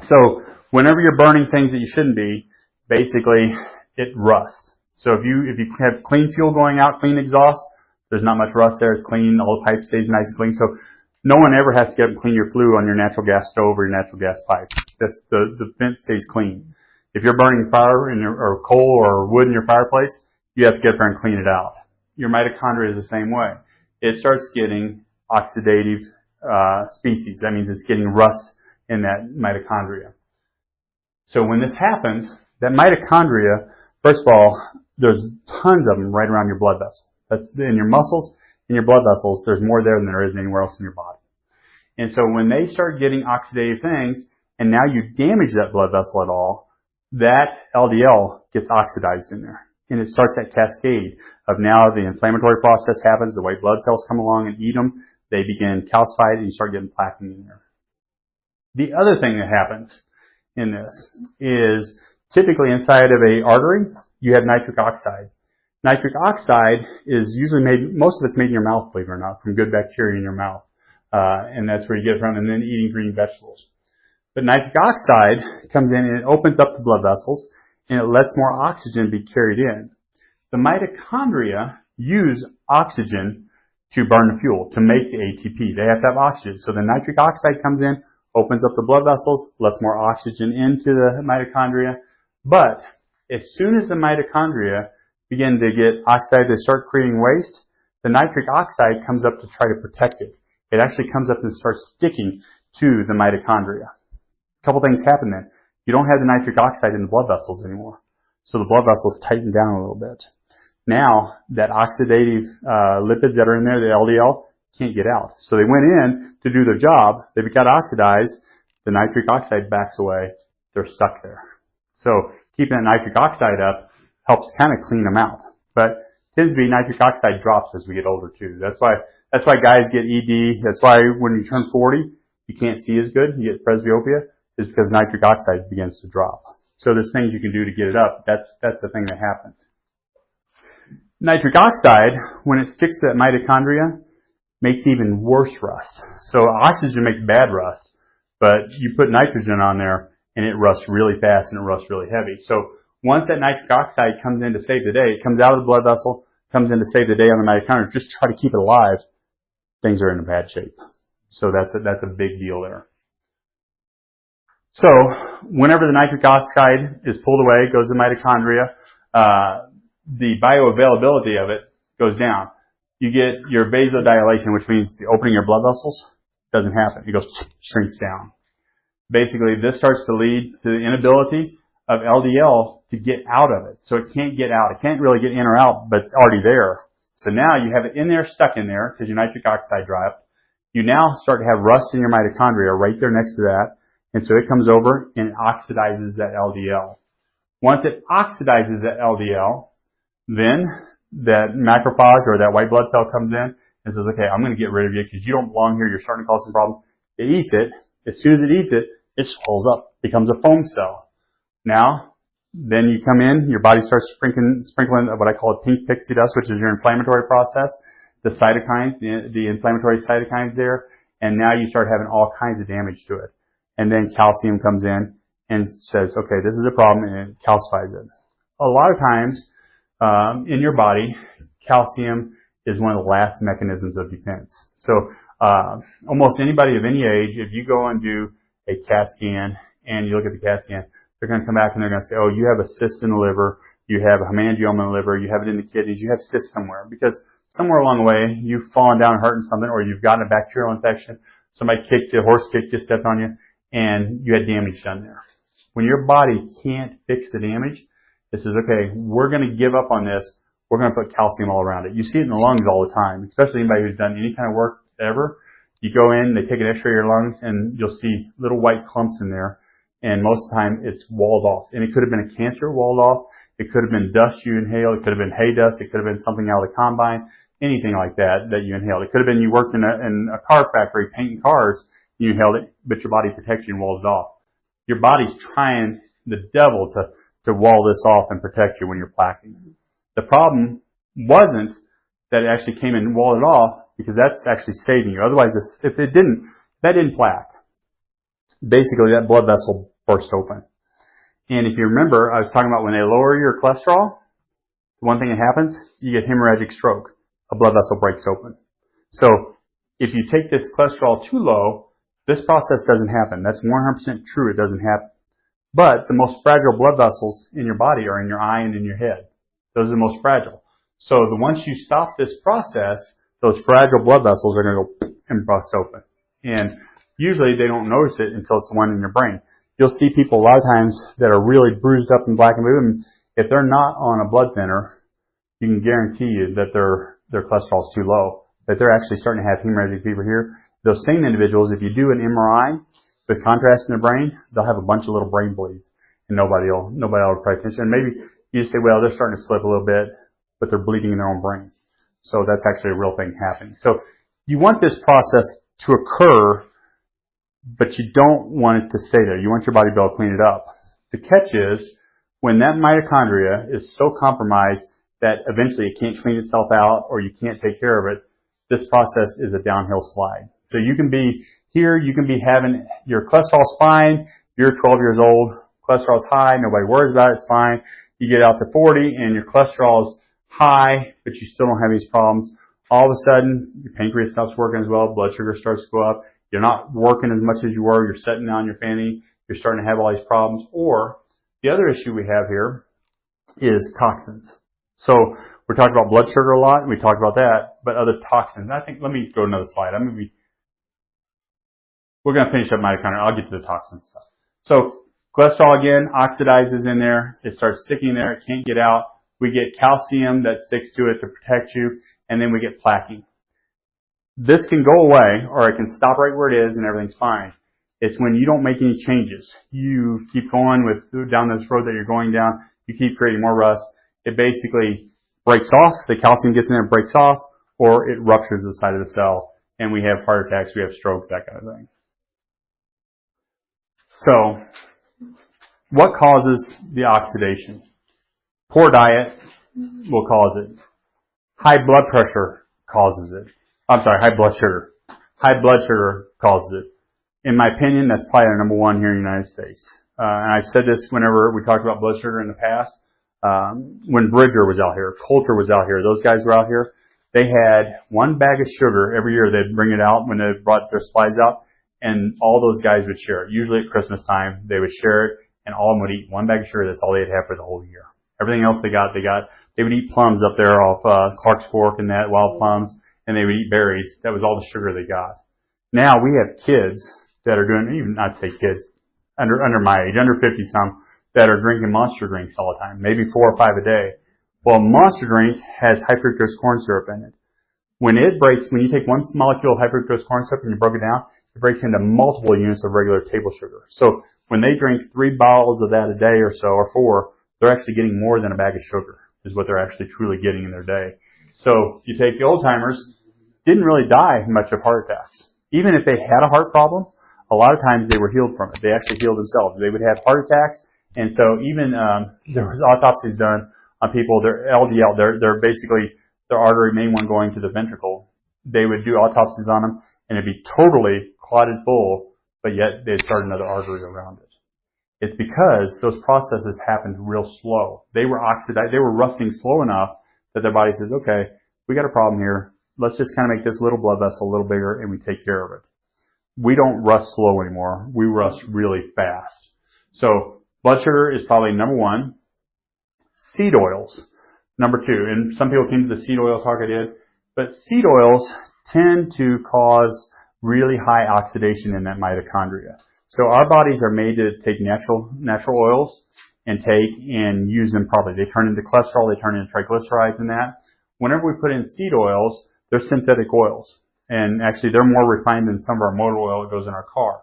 So whenever you're burning things that you shouldn't be, basically it rusts. So if you have clean fuel going out, clean exhaust, there's not much rust there. It's clean. All the pipe stays nice and clean. So no one ever has to get up and clean your flue on your natural gas stove or your natural gas pipe. That's the vent stays clean. If you're burning fire or coal or wood in your fireplace, you have to get up there and clean it out. Your mitochondria is the same way. It starts getting oxidative species. That means it's getting rust in that mitochondria. So when this happens, that mitochondria, first of all, there's tons of them right around your blood vessel. That's in your muscles, in your blood vessels. There's more there than there is anywhere else in your body. And so when they start getting oxidative things, and now you damage that blood vessel at all, that LDL gets oxidized in there. And it starts that cascade of now the inflammatory process happens, the white blood cells come along and eat them. They begin calcified and you start getting plaque in there. The other thing that happens in this is typically inside of a artery, you have nitric oxide. Nitric oxide is usually made, most of it's made in your mouth, believe it or not, from good bacteria in your mouth. And that's where you get it from, and then eating green vegetables. But nitric oxide comes in and it opens up the blood vessels and it lets more oxygen be carried in. The mitochondria use oxygen to burn the fuel, to make the ATP. They have to have oxygen. So the nitric oxide comes in, opens up the blood vessels, lets more oxygen into the mitochondria. But as soon as the mitochondria begin to get oxidized, they start creating waste, the nitric oxide comes up to try to protect it. It actually comes up and starts sticking to the mitochondria. A couple things happen then. You don't have the nitric oxide in the blood vessels anymore. So the blood vessels tighten down a little bit. Now, that oxidative lipids that are in there, the LDL, can't get out. So they went in to do their job. They got oxidized. The nitric oxide backs away. They're stuck there. So keeping that nitric oxide up helps kind of clean them out. But tends to be nitric oxide drops as we get older too. That's why guys get ED. That's why when you turn 40, you can't see as good. You get presbyopia. Is because nitric oxide begins to drop. So there's things you can do to get it up. That's the thing that happens. Nitric oxide, when it sticks to that mitochondria, makes even worse rust. So oxygen makes bad rust, but you put nitrogen on there and it rusts really fast and it rusts really heavy. So once that nitric oxide comes in to save the day, it comes out of the blood vessel, comes in to save the day on the mitochondria, just try to keep it alive, things are in a bad shape. So that's a big deal there. So whenever the nitric oxide is pulled away, goes to mitochondria, the bioavailability of it goes down. You get your vasodilation, which means the opening of your blood vessels doesn't happen. It goes, shrinks down. basically this starts to lead to the inability of LDL to get out of it. So it can't get out. It can't really get in or out, but it's already there. So now you have it in there, stuck in there, because your nitric oxide dropped. You now start to have rust in your mitochondria right there next to that. And so it comes over and it oxidizes that LDL. Once it oxidizes that LDL, then that macrophage or that white blood cell comes in and says, okay, I'm going to get rid of you because you don't belong here. You're starting to cause some problems. It eats it. As soon as it eats it, it swells up, becomes a foam cell. Now, then you come in, your body starts sprinkling what I call a pink pixie dust, which is your inflammatory process, the cytokines, the inflammatory cytokines there, and now you start having all kinds of damage to it. And then calcium comes in and says, okay, this is a problem, and it calcifies it. A lot of times, in your body, calcium is one of the last mechanisms of defense. So, almost anybody of any age, if you go and do a CAT scan and you look at the CAT scan, they're going to come back and they're going to say, oh, you have a cyst in the liver, you have a hemangioma in the liver, you have it in the kidneys, you have cysts somewhere. Because somewhere along the way, you've fallen down and hurting something, or you've gotten a bacterial infection, somebody kicked you, a horse kicked you, stepped on you, and you had damage done there. When your body can't fix the damage, it says, okay, we're going to give up on this. We're going to put calcium all around it. You see it in the lungs all the time, especially anybody who's done any kind of work ever. You go in, they take an x-ray of your lungs, and you'll see little white clumps in there. And most of the time, it's walled off. And it could have been a cancer walled off. It could have been dust you inhaled. It could have been hay dust. It could have been something out of the combine. Anything like that you inhaled. It could have been you worked in a car factory painting cars. You inhaled it, but your body protects you and walls it off. Your body's trying the devil to wall this off and protect you when you're plaquing. The problem wasn't that it actually came and walled it off, because that's actually saving you. Otherwise, if that didn't plaque, basically that blood vessel burst open. And if you remember, I was talking about when they lower your cholesterol, one thing that happens, you get hemorrhagic stroke. A blood vessel breaks open. So if you take this cholesterol too low, this process doesn't happen. That's 100% true. It doesn't happen. But the most fragile blood vessels in your body are in your eye and in your head. Those are the most fragile. So once you stop this process, those fragile blood vessels are going to go and bust open. And usually they don't notice it until it's the one in your brain. You'll see people a lot of times that are really bruised up and black and blue, and if they're not on a blood thinner, you can guarantee you that their cholesterol is too low, that they're actually starting to have hemorrhagic fever here. Those same individuals, if you do an MRI with contrast in the brain, they'll have a bunch of little brain bleeds, and nobody will pay attention. And maybe you just say, well, they're starting to slip a little bit, but they're bleeding in their own brain. So that's actually a real thing happening. So you want this process to occur, but you don't want it to stay there. You want your body to be able to clean it up. The catch is, when that mitochondria is so compromised that eventually it can't clean itself out or you can't take care of it, this process is a downhill slide. So you can be here, you can be having your cholesterol's fine, you're 12 years old, cholesterol's high, nobody worries about it, it's fine. You get out to 40 and your cholesterol's high, but you still don't have these problems. All of a sudden, your pancreas stops working as well, blood sugar starts to go up, you're not working as much as you were, you're sitting down your fanny, you're starting to have all these problems. Or the other issue we have here is toxins. So we're talking about blood sugar a lot, and we talked about that, but other toxins. I think, let me go to another slide. We're going to finish up mitochondria. I'll get to the toxin stuff. So cholesterol again oxidizes in there. It starts sticking there. It can't get out. We get calcium that sticks to it to protect you, and then we get plaquing. This can go away, or it can stop right where it is, and everything's fine. It's when you don't make any changes. You keep going down this road that you're going down. You keep creating more rust. It basically breaks off. The calcium gets in there and breaks off, or it ruptures the side of the cell, and we have heart attacks, we have stroke, that kind of thing. So, what causes the oxidation? Poor diet will cause it. High blood pressure causes it. High blood sugar. High blood sugar causes it. In my opinion, that's probably our number one here in the United States. And I've said this whenever we talked about blood sugar in the past. When Bridger was out here, Coulter was out here, those guys were out here, they had one bag of sugar every year. They'd bring it out when they brought their supplies out, and all those guys would share it. Usually at Christmas time, they would share it, and all of them would eat one bag of sugar. That's all they'd have for the whole year. Everything else they would eat plums up there off Clark's Fork and that, wild plums, and they would eat berries. That was all the sugar they got. Now we have kids that are doing, even not say kids, under my age, under 50 some, that are drinking Monster drinks all the time, maybe 4 or 5 a day. Well, a Monster drink has high fructose corn syrup in it. When you take one molecule of high fructose corn syrup and you broke it down, it breaks into multiple units of regular table sugar. So when they drink 3 bottles of that a day or so, or 4, they're actually getting more than a bag of sugar, is what they're actually truly getting in their day. So you take the old timers, didn't really die much of heart attacks. Even if they had a heart problem, a lot of times they were healed from it. They actually healed themselves. They would have heart attacks, and so even there was autopsies done on people, their LDL, they're basically their artery, main one going to the ventricle. They would do autopsies on them, and it'd be totally clotted full, but yet they'd start another artery around it. It's because those processes happened real slow. They were oxidized, they were rusting slow enough that their body says, okay, we got a problem here. Let's just kind of make this little blood vessel a little bigger, and we take care of it. We don't rust slow anymore. We rust really fast. So blood sugar is probably number 1. Seed oils, number 2. And some people came to the seed oil talk I did. But seed oils tend to cause really high oxidation in that mitochondria. So our bodies are made to take natural oils and use them properly. They turn into cholesterol, they turn into triglycerides and that. Whenever we put in seed oils, they're synthetic oils. And actually they're more refined than some of our motor oil that goes in our car.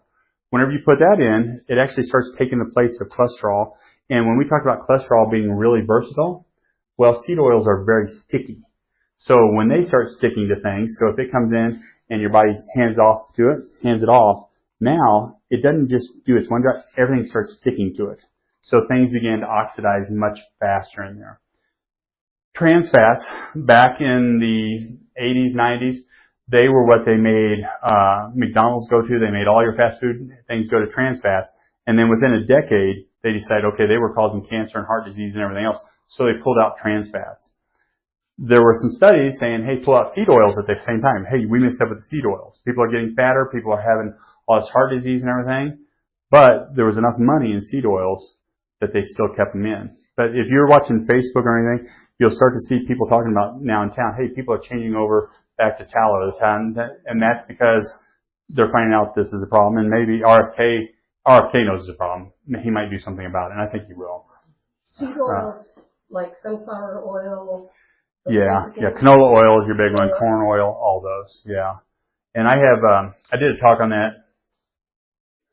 Whenever you put that in, it actually starts taking the place of cholesterol. And when we talk about cholesterol being really versatile, well, seed oils are very sticky. So when they start sticking to things, so if it comes in and your body hands it off, now it doesn't just do its one job, everything starts sticking to it. So things begin to oxidize much faster in there. Trans fats, back in the 80s, 90s, they were what they made McDonald's go to. They made all your fast food things go to trans fats. And then within a decade, they decided, okay, they were causing cancer and heart disease and everything else. So they pulled out trans fats. There were some studies saying, hey, pull out seed oils at the same time. Hey, we messed up with the seed oils. People are getting fatter. People are having all this heart disease and everything. But there was enough money in seed oils that they still kept them in. But if you're watching Facebook or anything, you'll start to see people talking about now in town, hey, people are changing over back to tallow. And that's because they're finding out this is a problem. And maybe RFK knows it's a problem. He might do something about it, and I think he will. Seed oils, like sunflower oil. Yeah. Canola oil is your big one. Corn oil, all those. Yeah. And I did a talk on that,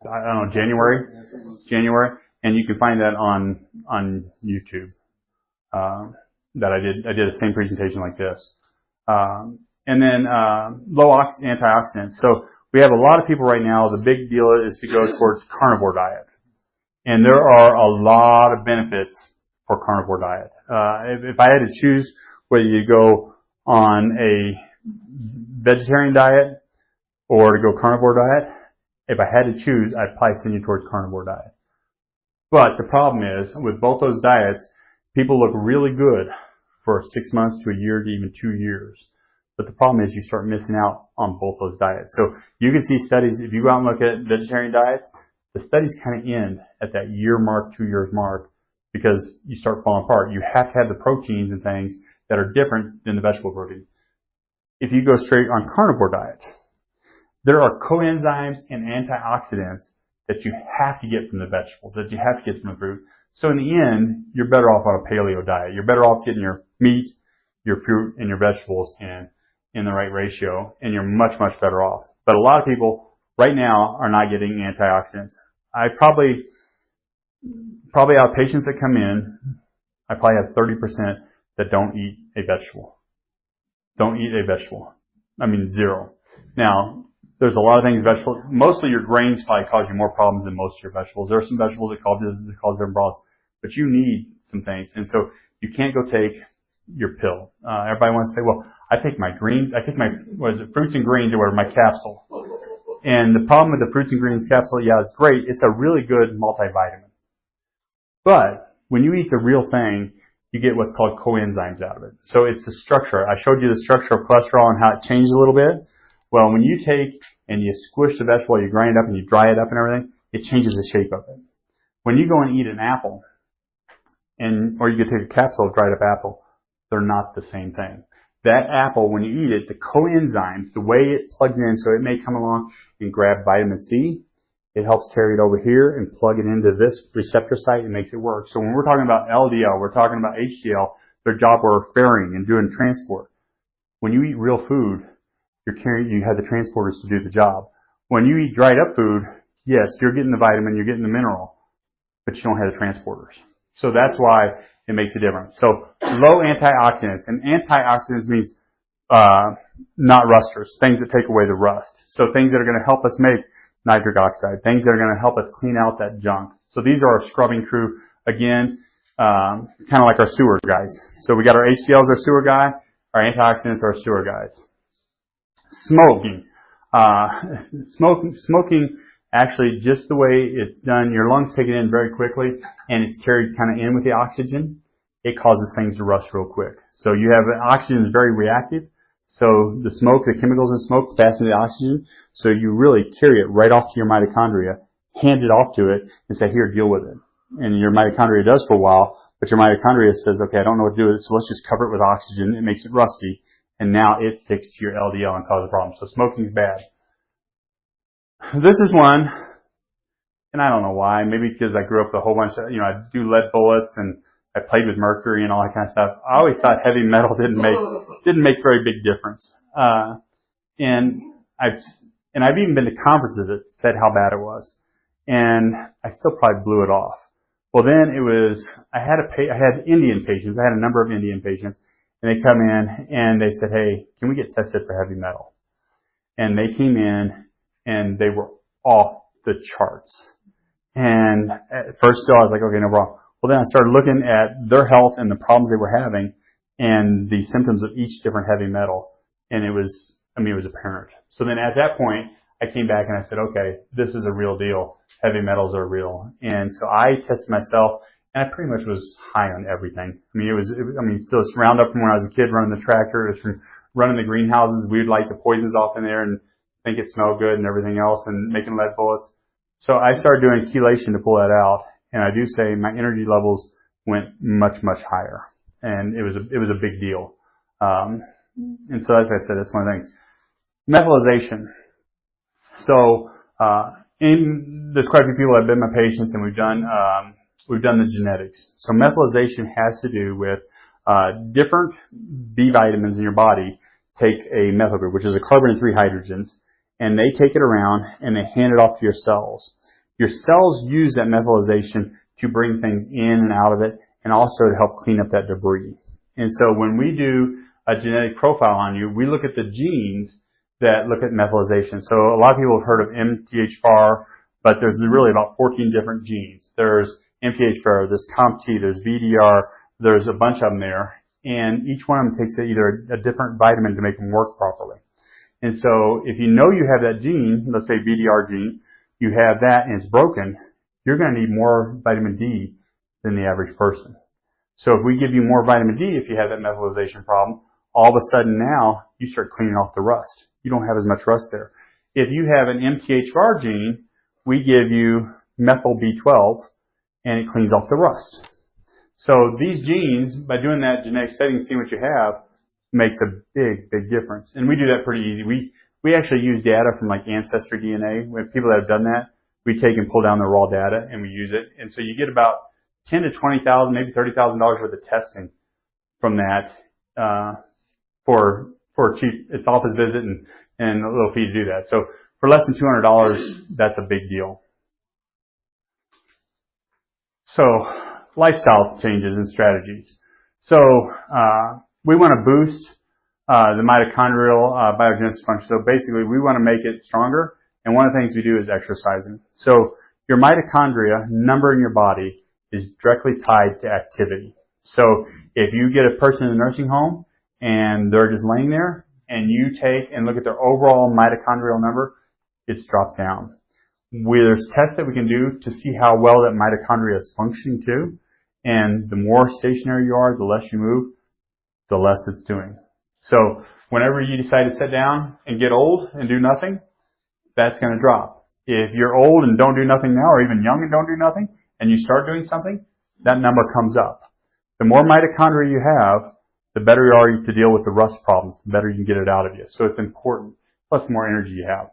I don't know, January. And you can find that on YouTube. That I did the same presentation like this. And then, low antioxidants. So we have a lot of people right now, the big deal is to go towards carnivore diet. And there are a lot of benefits for carnivore diet. If I had to choose whether you go on a vegetarian diet or to go carnivore diet, if I had to choose, I'd probably send you towards carnivore diet. But the problem is, with both those diets, people look really good for 6 months to a year to even 2 years. But the problem is you start missing out on both those diets. So you can see studies, if you go out and look at vegetarian diets, the studies kind of end at that year mark, 2 years mark, because you start falling apart. You have to have the proteins and things that are different than the vegetable protein. If you go straight on carnivore diet, there are coenzymes and antioxidants that you have to get from the vegetables, that you have to get from the fruit. So in the end, you're better off on a paleo diet. You're better off getting your meat, your fruit, and your vegetables in the right ratio, and you're much, much better off. But a lot of people right now are not getting antioxidants. I probably out of patients that come in, I probably have 30% that don't eat a vegetable. Don't eat a vegetable. I mean, 0. Now, there's a lot of things vegetables. Mostly your grains probably cause you more problems than most of your vegetables. There are some vegetables that cause different problems, but you need some things. And so you can't go take your pill. Everybody wants to say, well, I take my greens, fruits and greens or my capsule. And the problem with the fruits and greens capsule, yeah, it's great. It's a really good multivitamin. But when you eat the real thing, you get what's called coenzymes out of it. So it's the structure. I showed you the structure of cholesterol and how it changes a little bit. Well, when you take and you squish the vegetable, you grind it up and you dry it up and everything, it changes the shape of it. When you go and eat an apple, or you could take a capsule of dried up apple, they're not the same thing. That apple, when you eat it, the coenzymes, the way it plugs in, so it may come along and grab vitamin C, it helps carry it over here and plug it into this receptor site and makes it work. So when we're talking about LDL, we're talking about HDL, their job are ferrying and doing transport. When you eat real food, you have the transporters to do the job. When you eat dried up food, yes, you're getting the vitamin, you're getting the mineral, but you don't have the transporters. So that's why it makes a difference. So low antioxidants, and antioxidants means not rusters, things that take away the rust. So things that are going to help us make nitric oxide, things that are going to help us clean out that junk. So these are our scrubbing crew. Again, kind of like our sewer guys. So we got our HDLs, our sewer guy, our antioxidants, our sewer guys. Smoking. Smoking, actually, just the way it's done, your lungs take it in very quickly, and it's carried kind of in with the oxygen. It causes things to rust real quick. So you have oxygen is very reactive. So the smoke, the chemicals in smoke pass into the oxygen. So you really carry it right off to your mitochondria, hand it off to it, and say, here, deal with it. And your mitochondria does for a while, but your mitochondria says, okay, I don't know what to do with it, so let's just cover it with oxygen. It makes it rusty, and now it sticks to your LDL and causes a problem. So smoking's bad. This is one, and I don't know why. Maybe because I grew up with a whole bunch of, I do lead bullets, and I played with mercury and all that kind of stuff. I always thought heavy metal didn't make very big difference. And I've even been to conferences that said how bad it was, and I still probably blew it off. Well, then I had Indian patients. I had a number of Indian patients, and they come in and they said, hey, can we get tested for heavy metal? And they came in and they were off the charts. And at first still I was like, okay, no problem. Well, then I started looking at their health and the problems they were having and the symptoms of each different heavy metal. And it was apparent. So then at that point, I came back and I said, okay, this is a real deal. Heavy metals are real. And so I tested myself, and I pretty much was high on everything. Still it's Roundup from when I was a kid running the tractor. It was from running the greenhouses. We would light the poisons off in there and think it smelled good and everything else, and making lead bullets. So I started doing chelation to pull that out. And I do say my energy levels went much, much higher. And it was a big deal. And so, like I said, that's one of the things. Methylization. So, there's quite a few people that have been my patients, and we've done the genetics. So methylization has to do with, different B vitamins in your body take a methyl group, which is a carbon and 3 hydrogens, and they take it around and they hand it off to your cells. Your cells use that methylization to bring things in and out of it, and also to help clean up that debris. And so when we do a genetic profile on you, we look at the genes that look at methylization. So a lot of people have heard of MTHFR, but there's really about 14 different genes. There's MTHFR, there's COMT, there's VDR, there's a bunch of them there, and each one of them takes either a different vitamin to make them work properly. And so if you know you have that gene, let's say VDR gene, you have that and it's broken, you're going to need more vitamin D than the average person. So if we give you more vitamin D, if you have that methylization problem, all of a sudden now you start cleaning off the rust. You don't have as much rust there. If you have an MTHFR gene, we give you methyl B12 and it cleans off the rust. So these genes, by doing that genetic study and seeing what you have, makes a big, big difference. And we do that pretty easy. We actually use data from like Ancestry DNA. We have people that have done that. We take and pull down the raw data and we use it. And so you get about $10,000 to $20,000, maybe $30,000 worth of testing from that, for cheap. It's office visit and a little fee to do that. So for less than $200, that's a big deal. So lifestyle changes and strategies. So we want to boost the mitochondrial biogenesis function. So basically, we want to make it stronger. And one of the things we do is exercising. So your mitochondria number in your body is directly tied to activity. So if you get a person in a nursing home and they're just laying there, and you take and look at their overall mitochondrial number, it's dropped down. There's tests that we can do to see how well that mitochondria is functioning too. And the more stationary you are, the less you move, the less it's doing. So whenever you decide to sit down and get old and do nothing, that's going to drop. If you're old and don't do nothing now, or even young and don't do nothing, and you start doing something, that number comes up. The more mitochondria you have, the better you are to deal with the rust problems, the better you can get it out of you. So it's important. Plus, the more energy you have.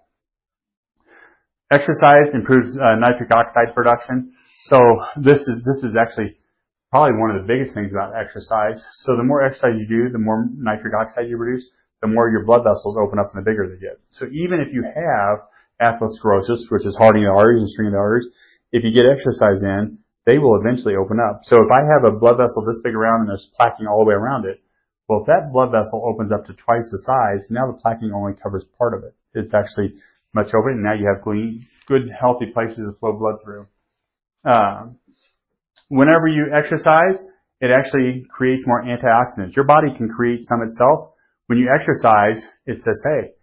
Exercise improves nitric oxide production. So this is actually probably one of the biggest things about exercise. So the more exercise you do, the more nitric oxide you produce, the more your blood vessels open up and the bigger they get. So even if you have atherosclerosis, which is hardening the arteries and stringing the arteries, if you get exercise in, they will eventually open up. So if I have a blood vessel this big around and there's plaquing all the way around it, well, if that blood vessel opens up to twice the size, now the plaquing only covers part of it. It's actually much over it, and now you have good, healthy places to flow blood through. Whenever you exercise, it actually creates more antioxidants. Your body can create some itself. When you exercise, it says, hey,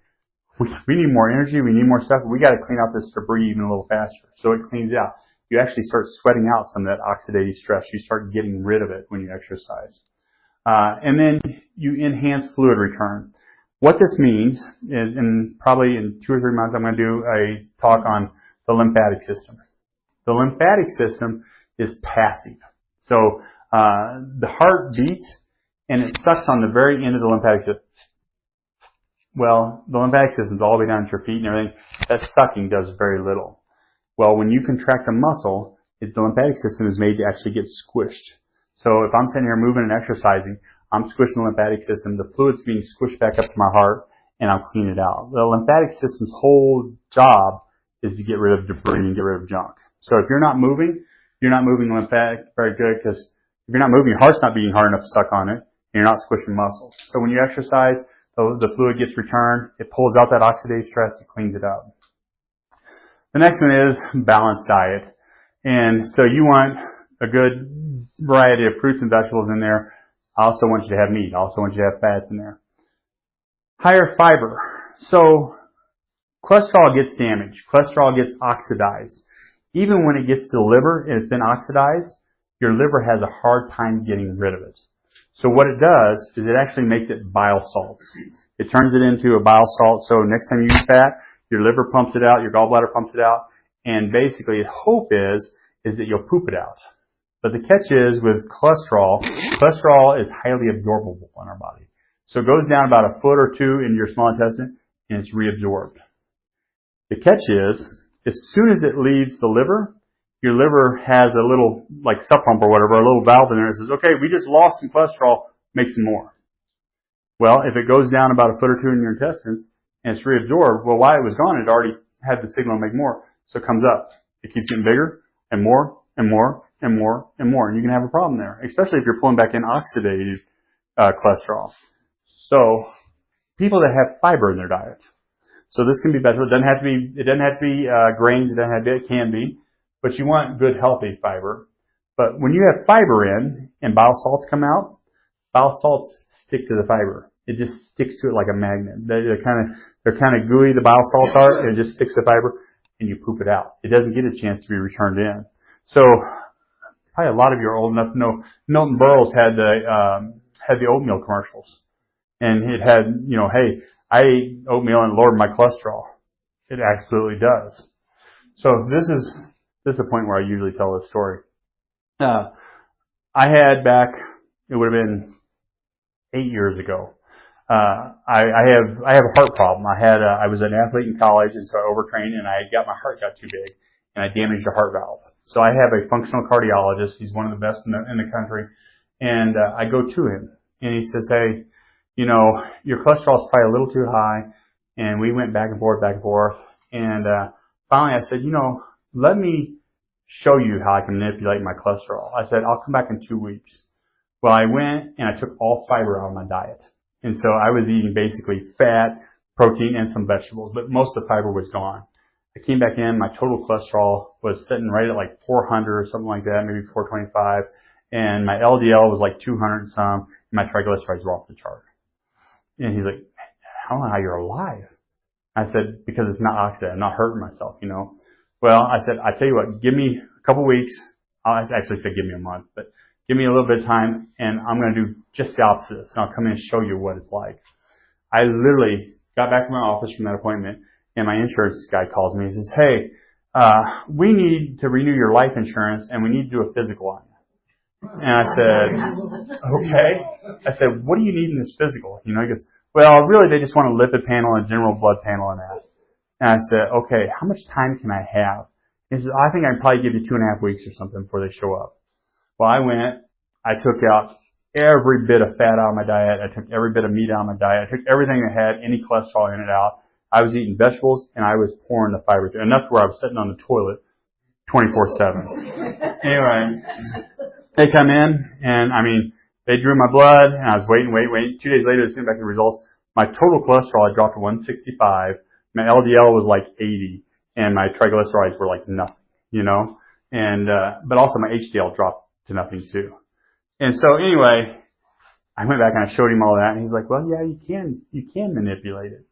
we need more energy, we need more stuff, we got to clean out this debris even a little faster. So it cleans it out. You actually start sweating out some of that oxidative stress. You start getting rid of it when you exercise. And then you enhance fluid return. What this means is, probably in 2 or 3 months, I'm going to do a talk on the lymphatic system. The lymphatic system is passive. So the heart beats and it sucks on the very end of the lymphatic system. Well, the lymphatic system is all the way down to your feet and everything. That sucking does very little. Well, when you contract a muscle, the lymphatic system is made to actually get squished. So if I'm sitting here moving and exercising, I'm squishing the lymphatic system, the fluid's being squished back up to my heart, and I'll clean it out. The lymphatic system's whole job is to get rid of debris and get rid of junk. So if you're not moving the lymphatic very good, because if you're not moving, your heart's not beating hard enough to suck on it, and you're not squishing muscles. So when you exercise, the fluid gets returned, it pulls out that oxidative stress, it cleans it up. The next one is balanced diet. And so you want a good variety of fruits and vegetables in there. I also want you to have meat. I also want you to have fats in there. Higher fiber. So cholesterol gets damaged. Cholesterol gets oxidized. Even when it gets to the liver and it's been oxidized, your liver has a hard time getting rid of it. So what it does is it actually makes it bile salts. It turns it into a bile salt. So next time you eat fat, your liver pumps it out, your gallbladder pumps it out, and basically the hope is that you'll poop it out. But the catch is with cholesterol is highly absorbable in our body. So it goes down about 1 foot or 2 in your small intestine and it's reabsorbed. The catch is, as soon as it leaves the liver, your liver has a little, like sub pump or whatever, a little valve in there that says, okay, we just lost some cholesterol, make some more. Well, if it goes down about 1 foot or 2 in your intestines and it's reabsorbed, well, while it was gone, it already had the signal to make more. So it comes up. It keeps getting bigger and more and more and more and more. And you can have a problem there, especially if you're pulling back in oxidative cholesterol. So people that have fiber in their diet. So this can be vegetable. It doesn't have to be grains. It can be. But you want good, healthy fiber. But when you have fiber in and bile salts come out, bile salts stick to the fiber. It just sticks to it like a magnet. They're kind of gooey, the bile salts are, and it just sticks to the fiber, and you poop it out. It doesn't get a chance to be returned in. So probably a lot of you are old enough to know Milton Berle's had the oatmeal commercials. And it had, hey, I ate oatmeal and it lowered my cholesterol. It absolutely does. So this is a point where I usually tell this story. I had back, it would have been 8 years ago. I have a heart problem. I was an athlete in college, and so I overtrained, and my heart got too big, and I damaged a heart valve. So I have a functional cardiologist. He's one of the best in the country, and I go to him, and he says, hey, your cholesterol is probably a little too high, and we went back and forth, and finally I said, let me show you how I can manipulate my cholesterol. I said, I'll come back in 2 weeks. Well, I went and I took all fiber out of my diet. And so I was eating basically fat, protein, and some vegetables, but most of the fiber was gone. I came back in, my total cholesterol was sitting right at like 400 or something like that, maybe 425, and my LDL was like 200 and some, and my triglycerides were off the chart. And he's like, I don't know how you're alive. I said, because it's not oxidative, I'm not hurting myself, Well, I said, I tell you what, give me a couple weeks. I actually said give me a month, but give me a little bit of time, and I'm going to do just the opposite of this, and I'll come in and show you what it's like. I literally got back to my office from that appointment, and my insurance guy calls me and says, hey, we need to renew your life insurance, and we need to do a physical on you. And I said, okay. I said, what do you need in this physical? He goes, well, really, they just want a lipid panel and a general blood panel and that. And I said, okay, how much time can I have? He says, I think I can probably give you 2.5 weeks or something before they show up. Well, I went, I took out every bit of fat out of my diet. I took every bit of meat out of my diet. I took everything that had any cholesterol in it out. I was eating vegetables and I was pouring the fiber through, enough to where I was sitting on the toilet 24/7. Anyway, they come in and I mean, they drew my blood and I was waiting. 2 days later, they sent back the results. My total cholesterol had dropped to 165. My LDL was like 80 and my triglycerides were like nothing, you know, and, but also my HDL dropped to nothing too. And so anyway, I went back and I showed him all that and he's like, well, yeah, you can manipulate it.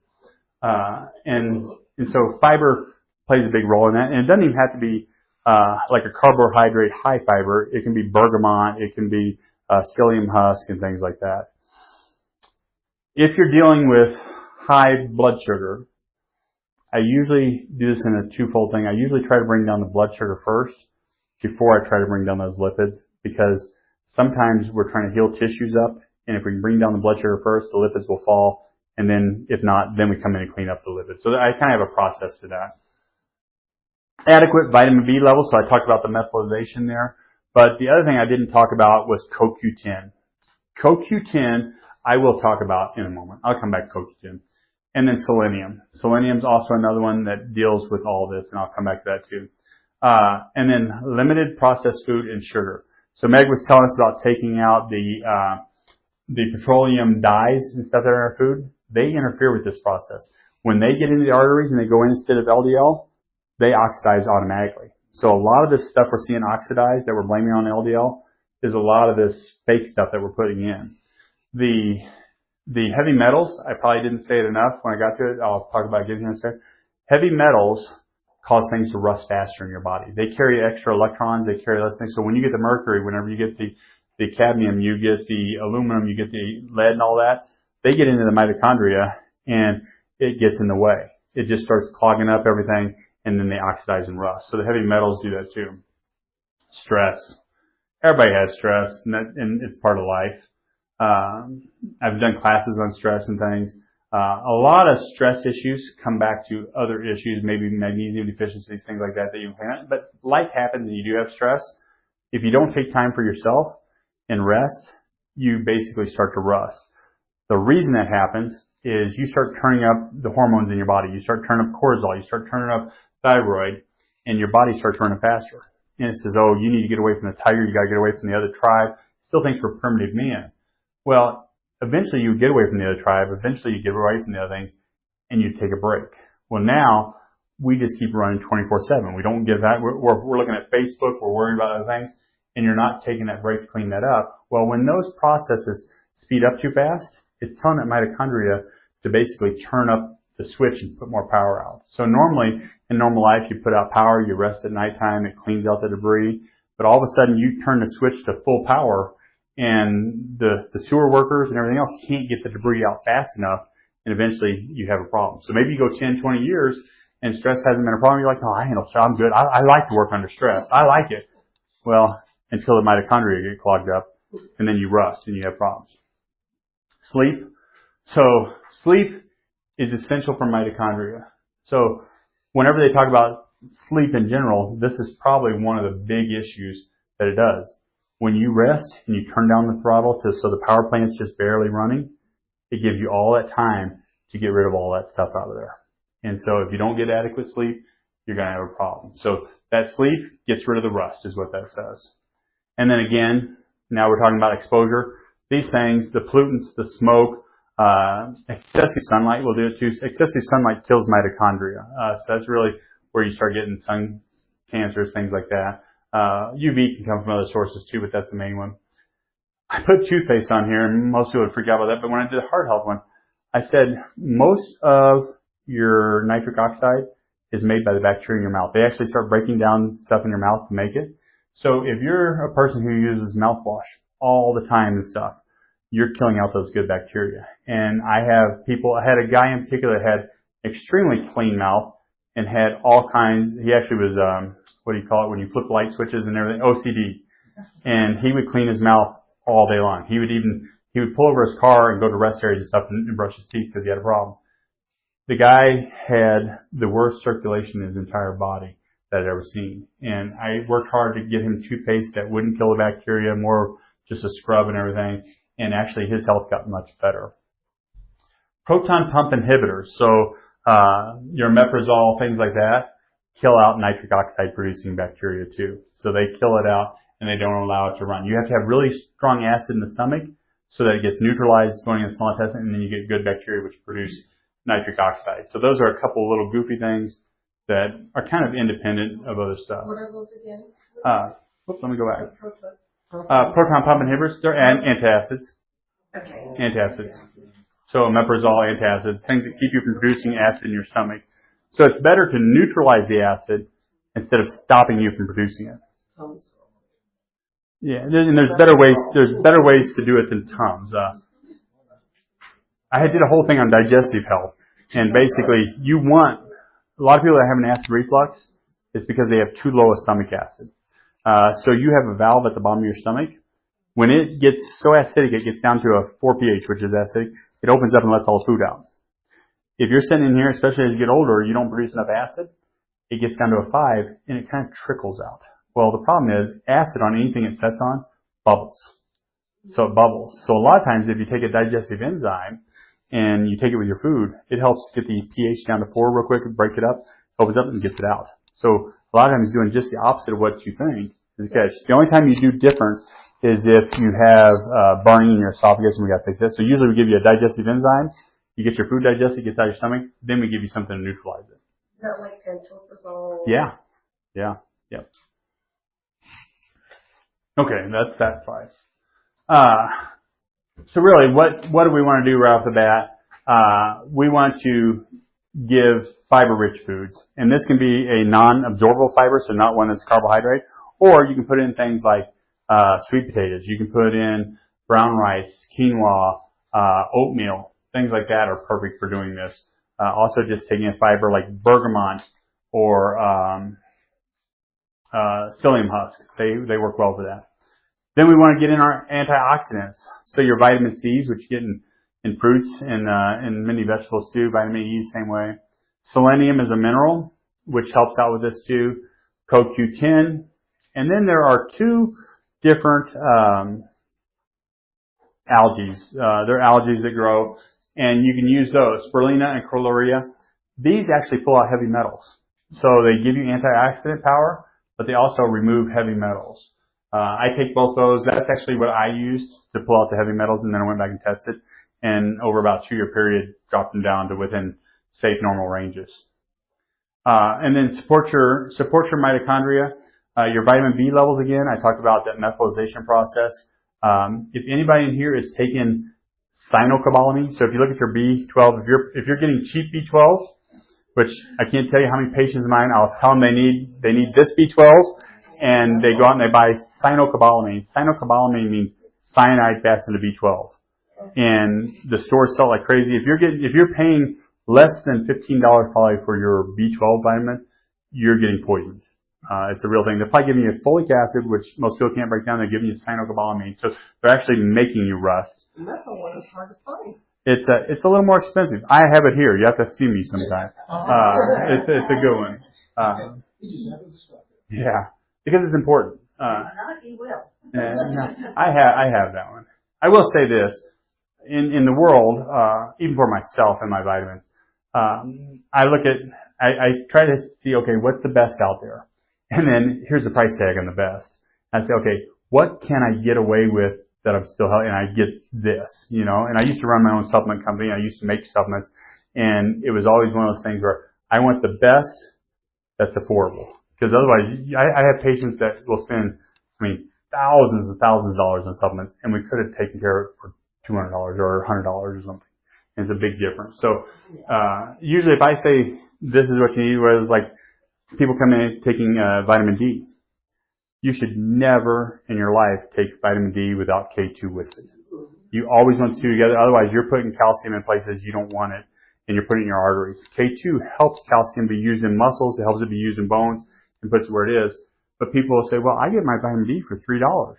And so fiber plays a big role in that. And it doesn't even have to be, like a carbohydrate high fiber. It can be bergamot. It can be, psyllium husk and things like that. If you're dealing with high blood sugar, I usually do this in a twofold thing. I usually try to bring down the blood sugar first before I try to bring down those lipids, because sometimes we're trying to heal tissues up, and if we can bring down the blood sugar first, the lipids will fall, and then if not, then we come in and clean up the lipids. So I kind of have a process to that. Adequate vitamin B levels, so I talked about the methylation there, but the other thing I didn't talk about was CoQ10. CoQ10 I will talk about in a moment. I'll come back to CoQ10. And then selenium. Selenium is also another one that deals with all this, and I'll come back to that too. And then limited processed food and sugar. So Meg was telling us about taking out the petroleum dyes and stuff that are in our food. They interfere with this process. When they get into the arteries and they go in instead of LDL, they oxidize automatically. So a lot of this stuff we're seeing oxidized that we're blaming on LDL is a lot of this fake stuff that we're putting in. The heavy metals, I probably didn't say it enough when I got to it. I'll talk about it again in a second. Heavy metals cause things to rust faster in your body. They carry extra electrons. They carry less things. So when you get the mercury, whenever you get the cadmium, you get the aluminum, you get the lead and all that, they get into the mitochondria and it gets in the way. It just starts clogging up everything and then they oxidize and rust. So the heavy metals do that too. Stress. Everybody has stress and it's part of life. I've done classes on stress and things. A lot of stress issues come back to other issues, maybe magnesium deficiencies, things like that you can. But life happens and you do have stress. If you don't take time for yourself and rest, you basically start to rust. The reason that happens is you start turning up the hormones in your body. You start turning up cortisol. You start turning up thyroid, and your body starts running faster. And it says, oh, you need to get away from the tiger. You got to get away from the other tribe. Still thinks we're primitive men. Well, eventually you get away from the other tribe. Eventually you get away from the other things, and you take a break. Well, now we just keep running 24/7. We don't give that. We're looking at Facebook. We're worrying about other things, and you're not taking that break to clean that up. Well, when those processes speed up too fast, it's telling that mitochondria to basically turn up the switch and put more power out. So normally, in normal life, you put out power, you rest at nighttime, it cleans out the debris, but all of a sudden you turn the switch to full power, and the sewer workers and everything else can't get the debris out fast enough, and eventually you have a problem. So maybe you go 10, 20 years, and stress hasn't been a problem. You're like, no, I handle stress. I'm good. I like to work under stress. I like it. Well, until the mitochondria get clogged up, and then you rust, and you have problems. Sleep. So sleep is essential for mitochondria. So whenever they talk about sleep in general, this is probably one of the big issues that it does. When you rest and you turn down the throttle so the power plant's just barely running, it gives you all that time to get rid of all that stuff out of there. And so if you don't get adequate sleep, you're going to have a problem. So that sleep gets rid of the rust is what that says. And then again, now we're talking about exposure. These things, the pollutants, the smoke, excessive sunlight will do it too. Excessive sunlight kills mitochondria. So that's really where you start getting sun cancers, things like that. UV can come from other sources too, but that's the main one. I put toothpaste on here, and most people would freak out about that, but when I did the heart health one, I said most of your nitric oxide is made by the bacteria in your mouth. They actually start breaking down stuff in your mouth to make it. So if you're a person who uses mouthwash all the time and stuff, you're killing out those good bacteria. And I had a guy in particular that had extremely clean mouth and had all kinds, he actually was, what do you call it, when you flip light switches and everything, OCD. And he would clean his mouth all day long. He would pull over his car and go to rest areas and stuff and brush his teeth because he had a problem. the guy had the worst circulation in his entire body that I'd ever seen. And I worked hard to get him toothpaste that wouldn't kill the bacteria, more just a scrub and everything. And actually his health got much better. Proton pump inhibitors. So, your omeprazole, things like that, kill out nitric oxide producing bacteria too. So they kill it out and they don't allow it to run. You have to have really strong acid in the stomach so that it gets neutralized going in the small intestine, and then you get good bacteria which produce nitric oxide. So those are a couple of little goofy things that are kind of independent of other stuff. What are those again? Let me go back. Proton pump inhibitors, they're antacids. Okay. Antacids. So omeprazole, antacids, things that keep you from producing acid in your stomach. So it's better to neutralize the acid instead of stopping you from producing it. Yeah, and there's better ways. There's better ways to do it than Tums. I did a whole thing on digestive health, and basically, a lot of people that have an acid reflux is because they have too low a stomach acid. So you have a valve at the bottom of your stomach. When it gets so acidic, it gets down to a 4 pH, which is acidic. It opens up and lets all the food out. If you're sitting in here, especially as you get older, you don't produce enough acid, it gets down to a 5, and it kind of trickles out. Well, the problem is acid on anything it sets on bubbles. So it bubbles. So a lot of times if you take a digestive enzyme and you take it with your food, it helps get the pH down to 4 real quick, break it up, opens up and gets it out. So a lot of times doing just the opposite of what you think is a catch. The only time you do different is if you have burning in your esophagus and we got to fix it. So usually we give you a digestive enzyme, you get your food digested, it gets out of your stomach, then we give you something to neutralize it. Is that like pantoprazole? Yeah. Yep. Okay, that's that slide. So really, what do we want to do right off the bat? We want to give fiber-rich foods, and this can be a non-absorbable fiber, so not one that's carbohydrate, or you can put in things like sweet potatoes. You can put in brown rice, quinoa, oatmeal, things like that are perfect for doing this. Also, just taking a fiber like bergamot or psyllium husk, they work well for that. Then we want to get in our antioxidants. So your vitamin C's, which you get in fruits and in many vegetables too. Vitamin E, same way. Selenium is a mineral, which helps out with this too. CoQ10. And then there are two different algae. They're algae that grow, and you can use those, spirulina and chlorella. These actually pull out heavy metals. So they give you antioxidant power, but they also remove heavy metals. I take both those. That's actually what I used to pull out the heavy metals, and then I went back and tested. And over about a 2-year period, dropped them down to within safe normal ranges. And then support your mitochondria. Your vitamin B levels again. I talked about that methylation process. If anybody in here is taking cyanocobalamin, so if you look at your B12, if you're getting cheap B12, which I can't tell you how many patients of mine, I'll tell them they need this B12, and they go out and they buy cyanocobalamin. Cyanocobalamin means cyanide fastened to B12. And the stores sell like crazy. If you're paying less than $15 probably for your B12 vitamin, you're getting poisoned. It's a real thing. They're probably giving you folic acid, which most people can't break down. They're giving you cyanocobalamin. So they're actually making you rust. And that's the one that's hard to find. It's a little more expensive. I have it here. You have to see me sometime. It's a good one. Yeah, because it's important. He will. I have that one. I will say this. In the world, even for myself and my vitamins, I try to see, okay, what's the best out there? And then here's the price tag on the best. I say, okay, what can I get away with that I'm still healthy? And I get this, and I used to run my own supplement company. I used to make supplements, and it was always one of those things where I want the best that's affordable. Because otherwise, I have patients that will spend, thousands and thousands of dollars on supplements, and we could have taken care of it for $200 or $100 or something. And it's a big difference. So, usually if I say this is what you need, where it's like people come in taking vitamin D, you should never in your life take vitamin D without K2 with it. You always want the two together. Otherwise, you're putting calcium in places you don't want it, and you're putting it in your arteries. K2 helps calcium be used in muscles. It helps it be used in bones and puts it where it is. But people will say, well, I get my vitamin D for $3.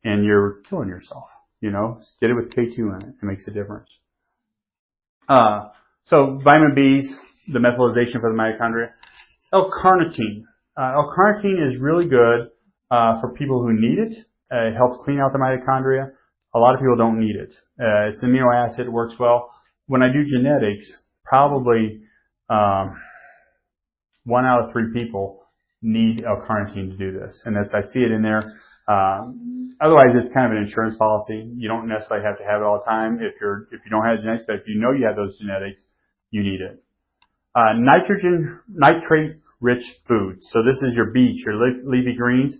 And you're killing yourself. Get it with K2 in it. It makes a difference. So vitamin B's, the methylation for the mitochondria. L-carnitine. L-carnitine is really good for people who need it. It helps clean out the mitochondria. A lot of people don't need it. It's an amino acid. It works well. When I do genetics, probably 1 out of 3 people need L-carnitine to do this. And I see it in there. Otherwise, it's kind of an insurance policy. You don't necessarily have to have it all the time if you don't have genetics, but if you know you have those genetics, you need it. Nitrate-rich foods. So this is your beets, your leafy greens.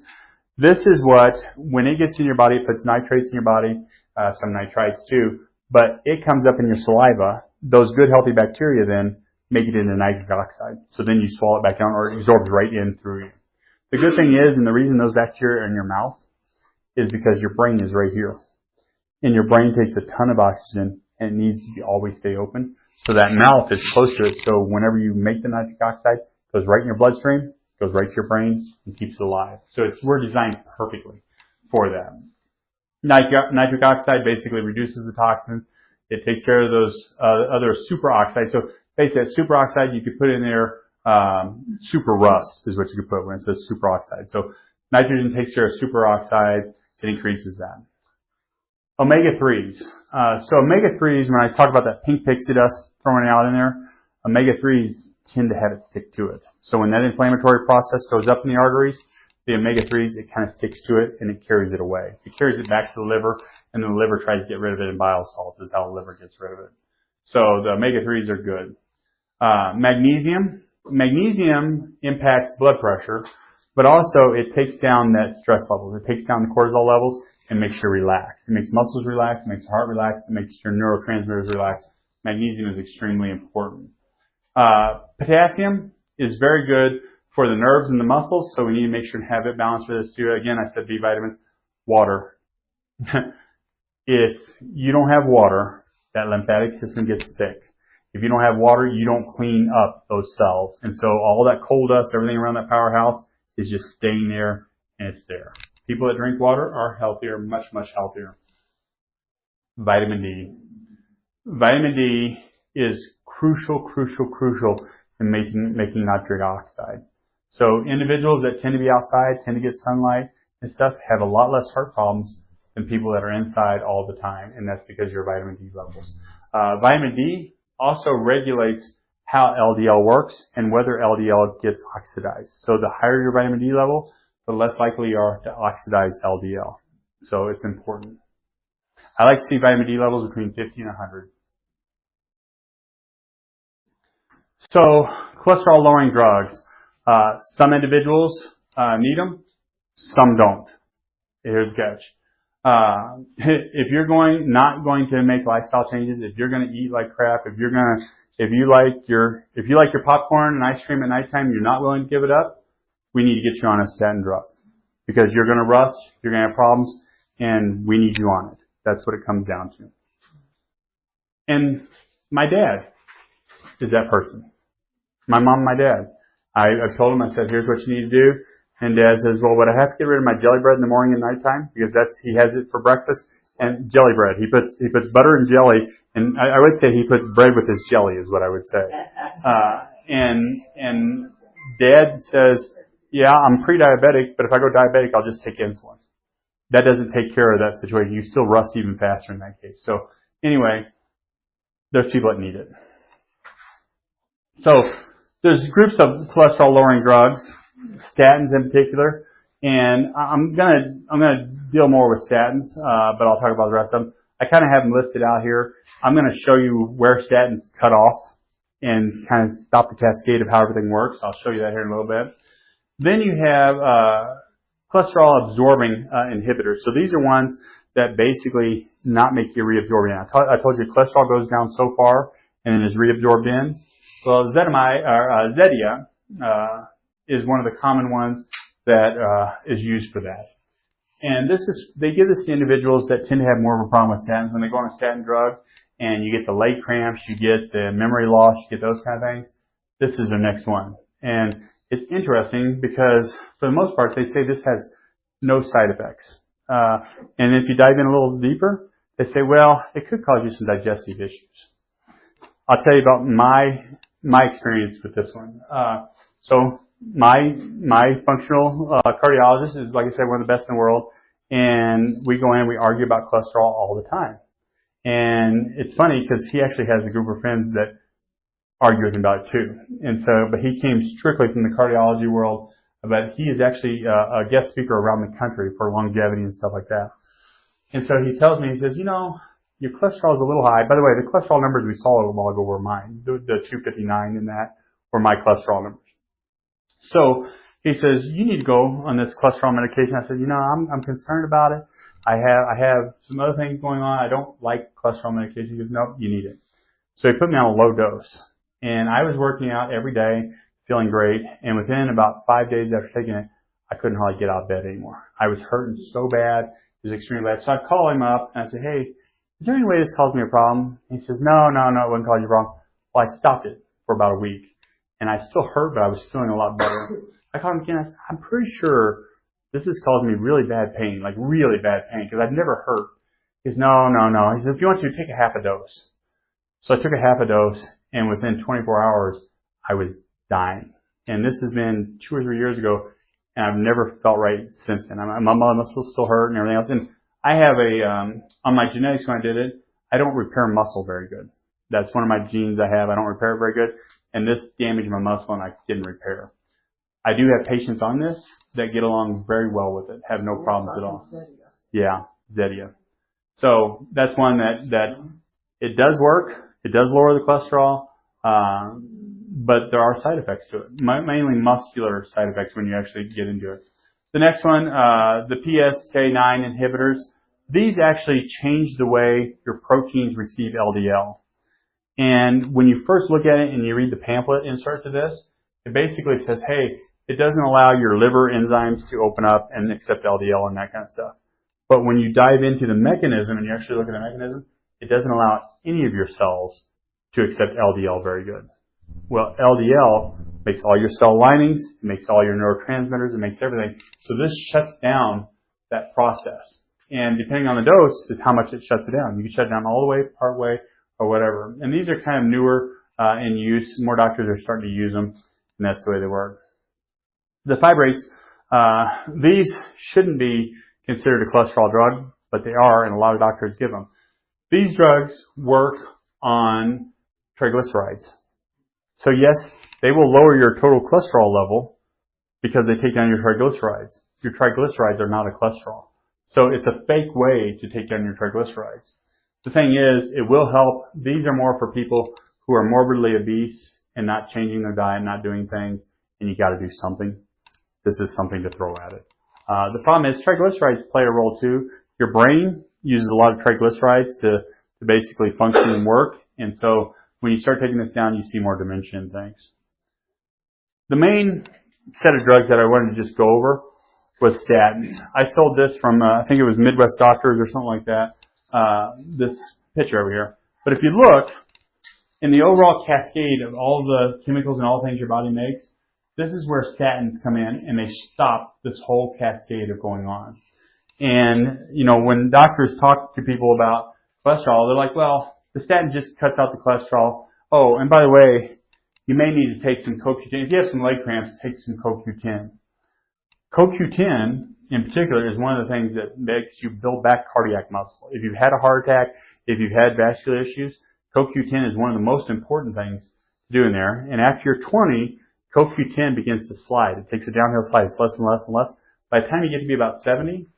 This is what, when it gets in your body, it puts nitrates in your body, some nitrites too, but it comes up in your saliva. Those good healthy bacteria then make it into nitric oxide. So then you swallow it back down or it absorbs right in through you. The good thing is, and the reason those bacteria are in your mouth is because your brain is right here. And your brain takes a ton of oxygen and it needs to always stay open. So that mouth is close to it. So whenever you make the nitric oxide, it goes right in your bloodstream, goes right to your brain, and keeps it alive. So we're designed perfectly for that. Nitric oxide basically reduces the toxins. It takes care of those other superoxides. So basically, that superoxide you could put in there. Super rust is what you could put when it says superoxide. So nitrogen takes care of superoxides. It increases that. Omega-3s. So omega-3s, when I talk about that pink pixie dust throwing out in there, omega-3s tend to have it stick to it. So when that inflammatory process goes up in the arteries, the omega-3s, it kind of sticks to it and it carries it away. It carries it back to the liver, and then the liver tries to get rid of it in bile salts is how the liver gets rid of it. So the omega-3s are good. Magnesium. Magnesium impacts blood pressure, but also it takes down that stress levels. It takes down the cortisol levels and makes you relax. It makes muscles relax, it makes your heart relax, it makes your neurotransmitters relax. Magnesium is extremely important. Potassium is very good for the nerves and the muscles, so we need to make sure to have it balanced for this too. Again, I said B vitamins. Water. If you don't have water, that lymphatic system gets thick. If you don't have water, you don't clean up those cells. And so all that coal dust, everything around that powerhouse is just staying there, and it's there. People that drink water are healthier, much, much healthier. Vitamin D. Vitamin D is crucial in making nitric oxide. So individuals that tend to be outside, tend to get sunlight and stuff, have a lot less heart problems than people that are inside all the time, and that's because of your vitamin D levels. Vitamin D also regulates how LDL works and whether LDL gets oxidized. So the higher your vitamin D level, the less likely you are to oxidize LDL. So it's important. I like to see vitamin D levels between 50 and 100. So cholesterol lowering drugs. Some individuals need them, some don't. Here's the catch. If you're not going to make lifestyle changes, if you're going to eat like crap, if you like your popcorn and ice cream at nighttime, you're not willing to give it up, we need to get you on a statin drug because you're going to rust, you're going to have problems, and we need you on it. That's what it comes down to. And my dad is that person. My mom and my dad. I've told him, I said, here's what you need to do. And Dad says, well, would I have to get rid of my jelly bread in the morning and nighttime? Because he has it for breakfast. And jelly bread. He puts butter and jelly, and I would say he puts bread with his jelly is what I would say. And Dad says, yeah, I'm pre-diabetic, but if I go diabetic, I'll just take insulin. That doesn't take care of that situation. You still rust even faster in that case. So anyway, there's people that need it. So there's groups of cholesterol lowering drugs, statins in particular, and I'm gonna deal more with statins, but I'll talk about the rest of them. I kind of have them listed out here. I'm going to show you where statins cut off and kind of stop the cascade of how everything works. I'll show you that here in a little bit. Then you have cholesterol absorbing inhibitors. So these are ones that basically not make you reabsorb in. I told you cholesterol goes down so far and then is reabsorbed in. Well, Zetia is one of the common ones that is used for that. And they give this to individuals that tend to have more of a problem with statins. When they go on a statin drug and you get the leg cramps, you get the memory loss, you get those kind of things, this is their next one. And it's interesting because for the most part they say this has no side effects. And if you dive in a little deeper, they say, well, it could cause you some digestive issues. I'll tell you about my experience with this one. So my functional cardiologist is, like I said, one of the best in the world, and we go in, we argue about cholesterol all the time. And it's funny because he actually has a group of friends that argue with him about it too. And so, but he came strictly from the cardiology world, but he is actually a guest speaker around the country for longevity and stuff like that. And so he tells me, he says, your cholesterol is a little high. By the way, the cholesterol numbers we saw a little while ago were mine. The 259 in that were my cholesterol numbers. So he says, you need to go on this cholesterol medication. I said, I'm concerned about it. I have some other things going on. I don't like cholesterol medication. He goes, nope, you need it. So he put me on a low dose. And I was working out every day, feeling great. And within about 5 days after taking it, I couldn't hardly get out of bed anymore. I was hurting so bad. It was extremely bad. So I call him up and I said, hey, is there any way this caused me a problem? And he says, no, it wouldn't cause you a problem. Well, I stopped it for about a week. And I still hurt, but I was feeling a lot better. I called him again. I said, I'm pretty sure this is causing me really bad pain, like really bad pain, because I've never hurt. He says, no. He says, if you want to, take a half a dose. So I took a half a dose, and within 24 hours, I was dying. And this has been 2 or 3 years ago, and I've never felt right since then. My muscles still hurt and everything else. And I have on my genetics when I did it, I don't repair muscle very good. That's one of my genes I have. I don't repair it very good. And this damaged my muscle and I didn't repair. I do have patients on this that get along very well with it, have no problems at all. Yeah, Zetia. So that's one that it does work. It does lower the cholesterol, but there are side effects to it, mainly muscular side effects when you actually get into it. The next one, the PCSK9 inhibitors. These actually change the way your proteins receive LDL. And when you first look at it and you read the pamphlet insert to this, it basically says, hey, it doesn't allow your liver enzymes to open up and accept LDL and that kind of stuff. But when you dive into the mechanism and you actually look at the mechanism, it doesn't allow any of your cells to accept LDL very good. Well, LDL makes all your cell linings, it makes all your neurotransmitters, it makes everything. So this shuts down that process. And depending on the dose is how much it shuts it down. You can shut it down all the way, part way, or whatever. And these are kind of newer in use. More doctors are starting to use them, and that's the way they work. The fibrates, these shouldn't be considered a cholesterol drug, but they are, and a lot of doctors give them. These drugs work on triglycerides. So yes, they will lower your total cholesterol level because they take down your triglycerides. Your triglycerides are not a cholesterol. So it's a fake way to take down your triglycerides. The thing is, it will help. These are more for people who are morbidly obese and not changing their diet, not doing things, and you got to do something. This is something to throw at it. The problem is triglycerides play a role too. Your brain uses a lot of triglycerides to basically function and work, and so when you start taking this down, you see more dementia and things. The main set of drugs that I wanted to just go over was statins. I stole this from, I think it was Midwest Doctors or something like that. This picture over here. But if you look in the overall cascade of all the chemicals and all the things your body makes, this is where statins come in and they stop this whole cascade of going on. And, when doctors talk to people about cholesterol, they're like, well, the statin just cuts out the cholesterol. Oh, and by the way, you may need to take some CoQ10. If you have some leg cramps, take some CoQ10. CoQ10 in particular is one of the things that makes you build back cardiac muscle. If you've had a heart attack, if you've had vascular issues, CoQ10 is one of the most important things to do in there. And after you're 20, CoQ10 begins to slide. It takes a downhill slide. It's less and less and less. By the time you get to be about 70,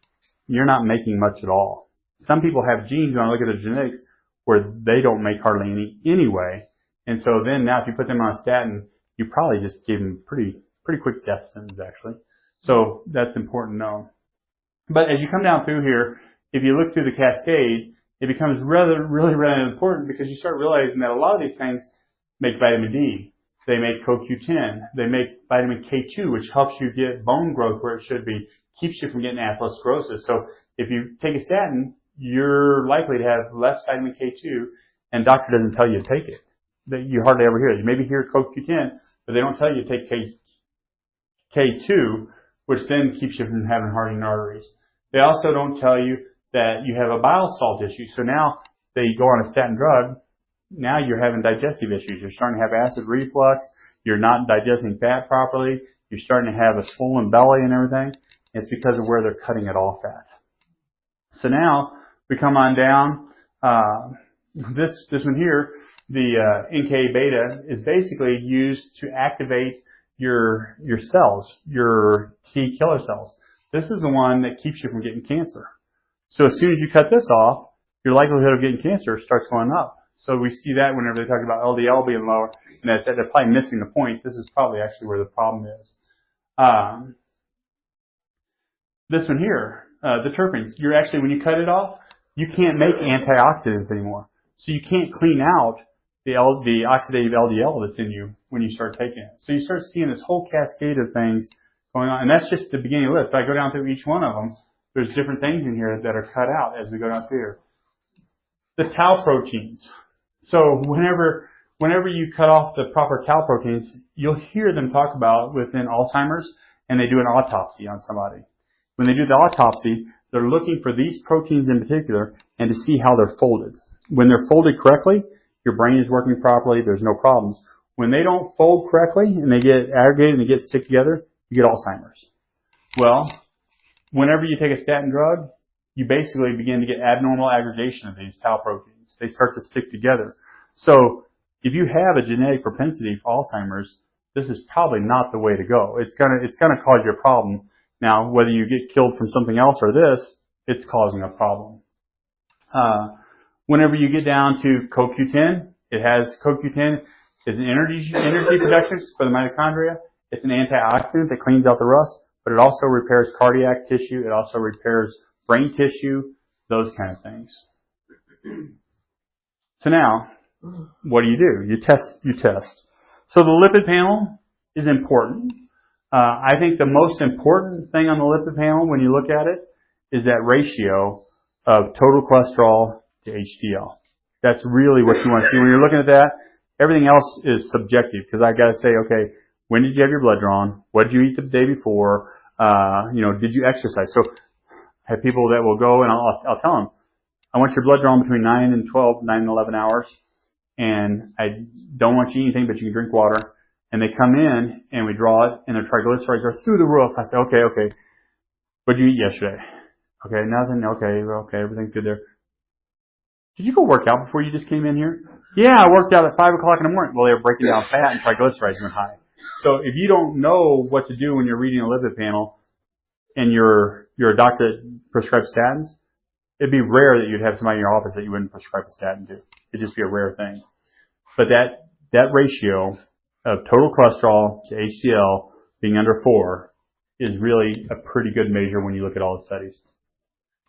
you're not making much at all. Some people have genes, when I look at their genetics, where they don't make hardly any anyway. And so then now if you put them on a statin, you probably just give them pretty quick death sentence actually. So that's important to know. But as you come down through here, if you look through the cascade, it becomes really important because you start realizing that a lot of these things make vitamin D. They make CoQ10. They make vitamin K2, which helps you get bone growth where it should be, keeps you from getting atherosclerosis. So if you take a statin, you're likely to have less vitamin K2, and doctor doesn't tell you to take it. You hardly ever hear it. You maybe hear CoQ10, but they don't tell you to take K2, which then keeps you from having hardening arteries. They also don't tell you that you have a bile salt issue. So now they go on a statin drug, now you're having digestive issues. You're starting to have acid reflux. You're not digesting fat properly. You're starting to have a swollen belly and everything. It's because of where they're cutting it off at. So now we come on down. This one here, the NK beta, is basically used to activate your cells, your T killer cells. This is the one that keeps you from getting cancer. So as soon as you cut this off, your likelihood of getting cancer starts going up. So we see that whenever they talk about LDL being lower, and they're probably missing the point. This is probably actually where the problem is. This one here, the terpenes, you're actually, when you cut it off, you can't make antioxidants anymore. So you can't clean out the oxidative LDL that's in you when you start taking it. So you start seeing this whole cascade of things going on. And that's just the beginning of the list. If I go down through each one of them, there's different things in here that are cut out as we go down through here. The tau proteins. So whenever you cut off the proper tau proteins, you'll hear them talk about within Alzheimer's, and they do an autopsy on somebody. When they do the autopsy, they're looking for these proteins in particular and to see how they're folded. When they're folded correctly, your brain is working properly, there's no problems. When they don't fold correctly and they get aggregated and they get stick together, you get Alzheimer's. Well, whenever you take a statin drug, you basically begin to get abnormal aggregation of these tau proteins. They start to stick together. So if you have a genetic propensity for Alzheimer's, this is probably not the way to go. It's gonna cause you a problem. Now, whether you get killed from something else or this, it's causing a problem. Whenever you get down to CoQ10, CoQ10 is an energy production for the mitochondria. It's an antioxidant that cleans out the rust, but it also repairs cardiac tissue. It also repairs brain tissue, those kind of things. So now, what do? You test. So the lipid panel is important. I think the most important thing on the lipid panel when you look at it is that ratio of total cholesterol to HDL. That's really what you want to see. When you're looking at that, everything else is subjective because I got to say, okay, when did you have your blood drawn? What did you eat the day before? Did you exercise? So I have people that will go and I'll tell them, I want your blood drawn between 9 and 11 hours. And I don't want you to eat anything, but you can drink water. And they come in and we draw it and their triglycerides are through the roof. I say, okay. What did you eat yesterday? Okay, nothing. Okay, everything's good there. Did you go work out before you just came in here? Yeah, I worked out at 5 o'clock in the morning. Well, they were breaking down fat and triglycerides went high. So if you don't know what to do when you're reading a lipid panel and you're a doctor that prescribes statins, it'd be rare that you'd have somebody in your office that you wouldn't prescribe a statin to. It'd just be a rare thing. But that ratio of total cholesterol to HDL being under 4 is really a pretty good measure when you look at all the studies.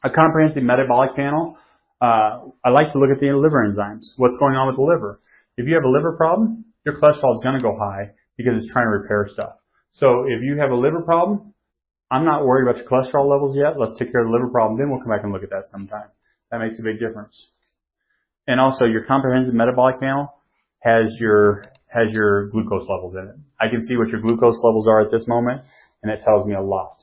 A comprehensive metabolic panel, I like to look at the liver enzymes. What's going on with the liver? If you have a liver problem, your cholesterol is going to go high because it's trying to repair stuff. So if you have a liver problem, I'm not worried about your cholesterol levels yet. Let's take care of the liver problem, then we'll come back and look at that sometime. That makes a big difference. And also, your comprehensive metabolic panel has your glucose levels in it. I can see what your glucose levels are at this moment, and it tells me a lot.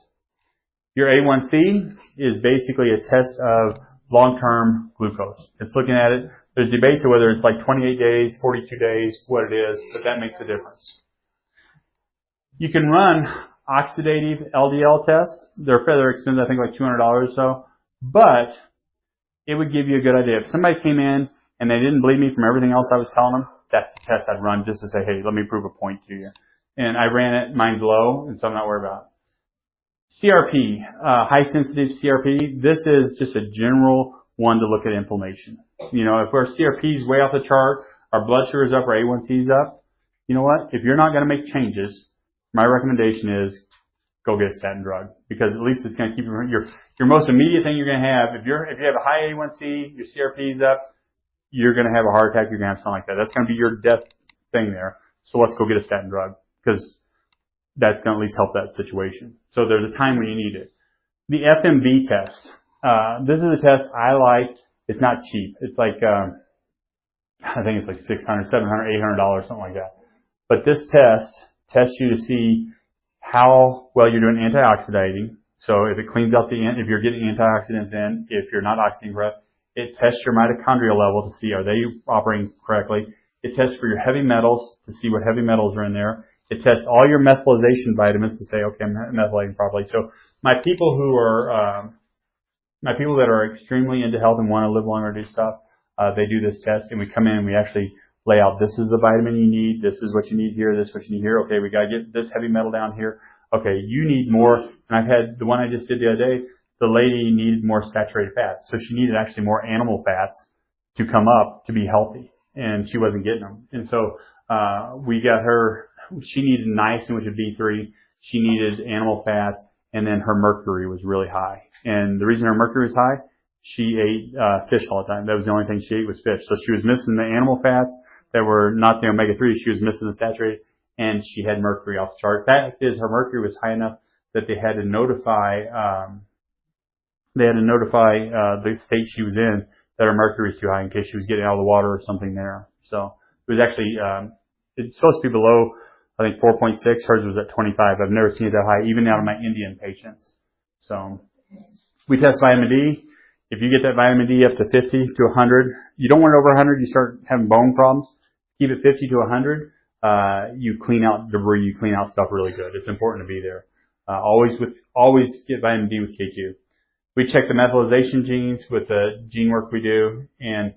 Your A1C is basically a test of long-term glucose. It's looking at it. There's debates of whether it's like 28 days, 42 days, what it is, but that makes a difference. You can run oxidative LDL tests. They're fairly expensive, I think like $200 or so, but it would give you a good idea. If somebody came in and they didn't believe me from everything else I was telling them, that's the test I'd run just to say, hey, let me prove a point to you. And I ran it, mine's low, and so I'm not worried about it. CRP, high sensitive CRP, this is just a general one to look at inflammation. If our CRP is way off the chart, our blood sugar is up, our A1C is up, you know what? If you're not going to make changes, my recommendation is go get a statin drug because at least it's going to keep your most immediate thing you're going to have. If you have a high A1C, your CRP is up, you're going to have a heart attack, you're going to have something like that. That's going to be your death thing there. So let's go get a statin drug because that's going to at least help that situation. So there's a time when you need it. The FMB test. This is a test I like. It's not cheap. It's like, I think it's like $600, $700, $800, something like that. But this test tests you to see how well you're doing antioxidating. So if it cleans out if you're getting antioxidants in, if you're not oxidating correct, It tests your mitochondrial level to see are they operating correctly. It tests for your heavy metals to see what heavy metals are in there. It tests all your methylation vitamins to say, okay, I'm methylating properly. So my people that are extremely into health and want to live longer and do stuff, they do this test, and we come in and we actually lay out, this is the vitamin you need, this is what you need here, this is what you need here. Okay, we got to get this heavy metal down here. Okay, you need more. And I've had the one I just did the other day, the lady needed more saturated fats. So she needed actually more animal fats to come up to be healthy, and she wasn't getting them. And so we got her, she needed niacin, which is B3. She needed animal fats, and then her mercury was really high. And the reason her mercury was high, she ate fish all the time. That was the only thing she ate was fish. So she was missing the animal fats that were not the omega-3. She was missing the saturated, and she had mercury off the chart. Fact is, her mercury was high enough that they had to notify the state she was in that her mercury was too high in case she was getting out of the water or something there. So it was actually it's supposed to be below, I think, 4.6. Hers was at 25. I've never seen it that high, even out of my Indian patients. So we test vitamin D. If you get that vitamin D up to 50 to 100, you don't want it over 100, you start having bone problems. Keep it 50 to 100. You clean out debris, you clean out stuff really good. It's important to be there. Always get vitamin D with K2. We check the methylation genes with the gene work we do, and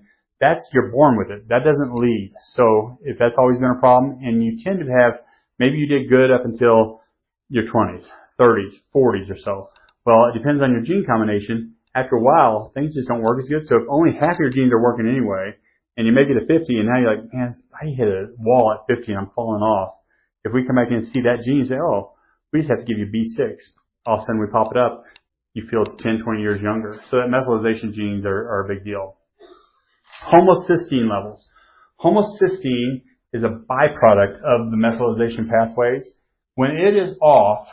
you're born with it. That doesn't leave. So if that's always been a problem, and you tend to have, maybe you did good up until your 20s, 30s, 40s or so. Well, it depends on your gene combination. After a while, things just don't work as good. So if only half your genes are working anyway, and you make it to 50, and now you're like, man, I hit a wall at 50 and I'm falling off. If we come back in and see that gene and say, oh, we just have to give you B6. All of a sudden we pop it up, you feel 10, 20 years younger. So that methylation genes are a big deal. Homocysteine levels. Homocysteine is a byproduct of the methylation pathways. When it is off,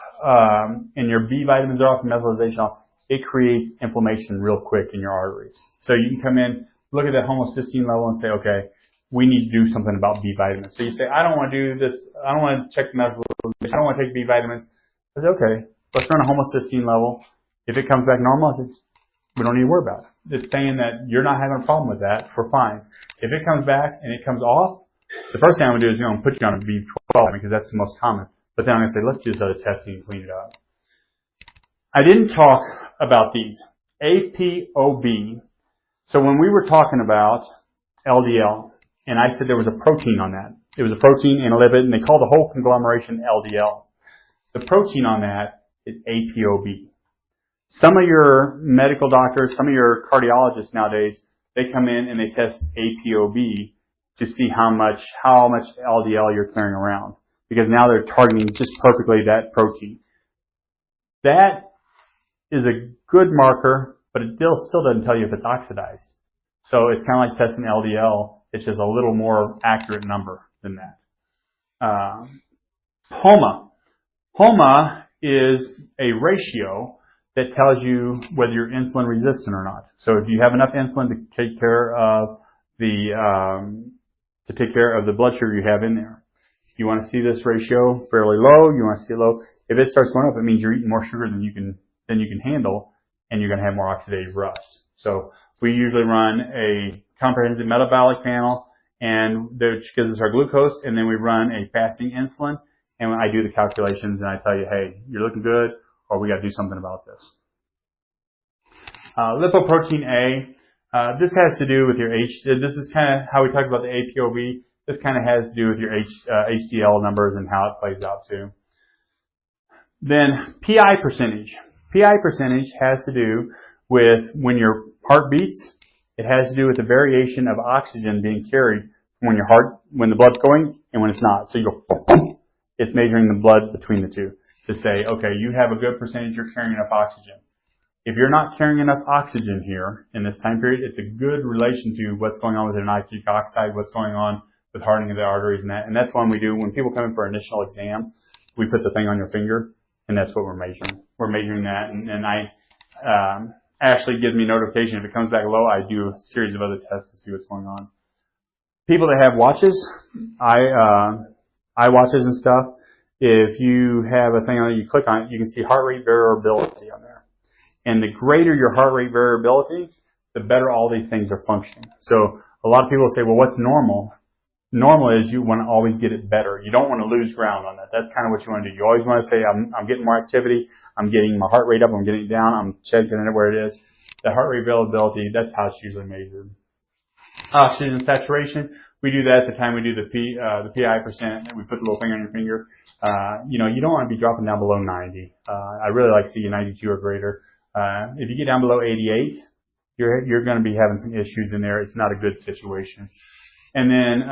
and your B vitamins are off and methylation off, it creates inflammation real quick in your arteries. So you can come in, look at that homocysteine level and say, okay, we need to do something about B vitamins. So you say, I don't want to do this, I don't want to check the methylation, I don't want to take B vitamins. I say, okay, let's run a homocysteine level. If it comes back normal, I say, we don't need to worry about it. It's saying that you're not having a problem with that, we're fine. If it comes back and it comes off, the first thing I'm going to do is put you on a B12 because that's the most common. But then I'm going to say, let's do this other testing and clean it up. I didn't talk about these. APOB. So when we were talking about LDL, and I said there was a protein on that. It was a protein and a lipid, and they call the whole conglomeration LDL. The protein on that is APOB. Some of your medical doctors, some of your cardiologists nowadays, they come in and they test APOB to see how much LDL you're carrying around. Because now they're targeting just perfectly that protein. That is a good marker, but it still doesn't tell you if it's oxidized. So it's kind of like testing LDL. It's just a little more accurate number than that. Thoma. Thoma is a ratio that tells you whether you're insulin resistant or not. So if you have enough insulin to take care of the blood sugar you have in there. You want to see this ratio fairly low. You want to see it low. If it starts going up, it means you're eating more sugar than you can handle, and you're going to have more oxidative rust. So we usually run a comprehensive metabolic panel, and which gives us our glucose, and then we run a fasting insulin, and I do the calculations, and I tell you, hey, you're looking good, or we got to do something about this. Lipoprotein A. This has to do with your this is kind of how we talk about the APOB. This kind of has to do with your HDL numbers and how it plays out too. Then PI percentage. PI percentage has to do with when your heart beats. It has to do with the variation of oxygen being carried when the blood's going and when it's not. So you go, boom, it's measuring the blood between the two to say, okay, you have a good percentage, you're carrying enough oxygen. If you're not carrying enough oxygen here in this time period, it's a good relation to what's going on with the nitric oxide, what's going on with hardening of the arteries and that. And that's one we do. When people come in for an initial exam, we put the thing on your finger, and that's what we're measuring. We're measuring that, and I Ashley gives me notification. If it comes back low, I do a series of other tests to see what's going on. People that have watches, iWatches and stuff, if you have a thing on it, you click on it, you can see heart rate variability on there. And the greater your heart rate variability, the better all these things are functioning. So a lot of people say, well, what's normal? Normal is you want to always get it better. You don't want to lose ground on that. That's kind of what you want to do. You always want to say, I'm getting more activity. I'm getting my heart rate up. I'm getting it down. I'm checking it where it is. The heart rate availability, that's how it's usually measured. Oxygen saturation, we do that at the time we do the PI percent, and we put the little finger on your finger. You know, you don't want to be dropping down below 90. I really like to see you 92 or greater. If you get down below 88, you're going to be having some issues in there. It's not a good situation. And then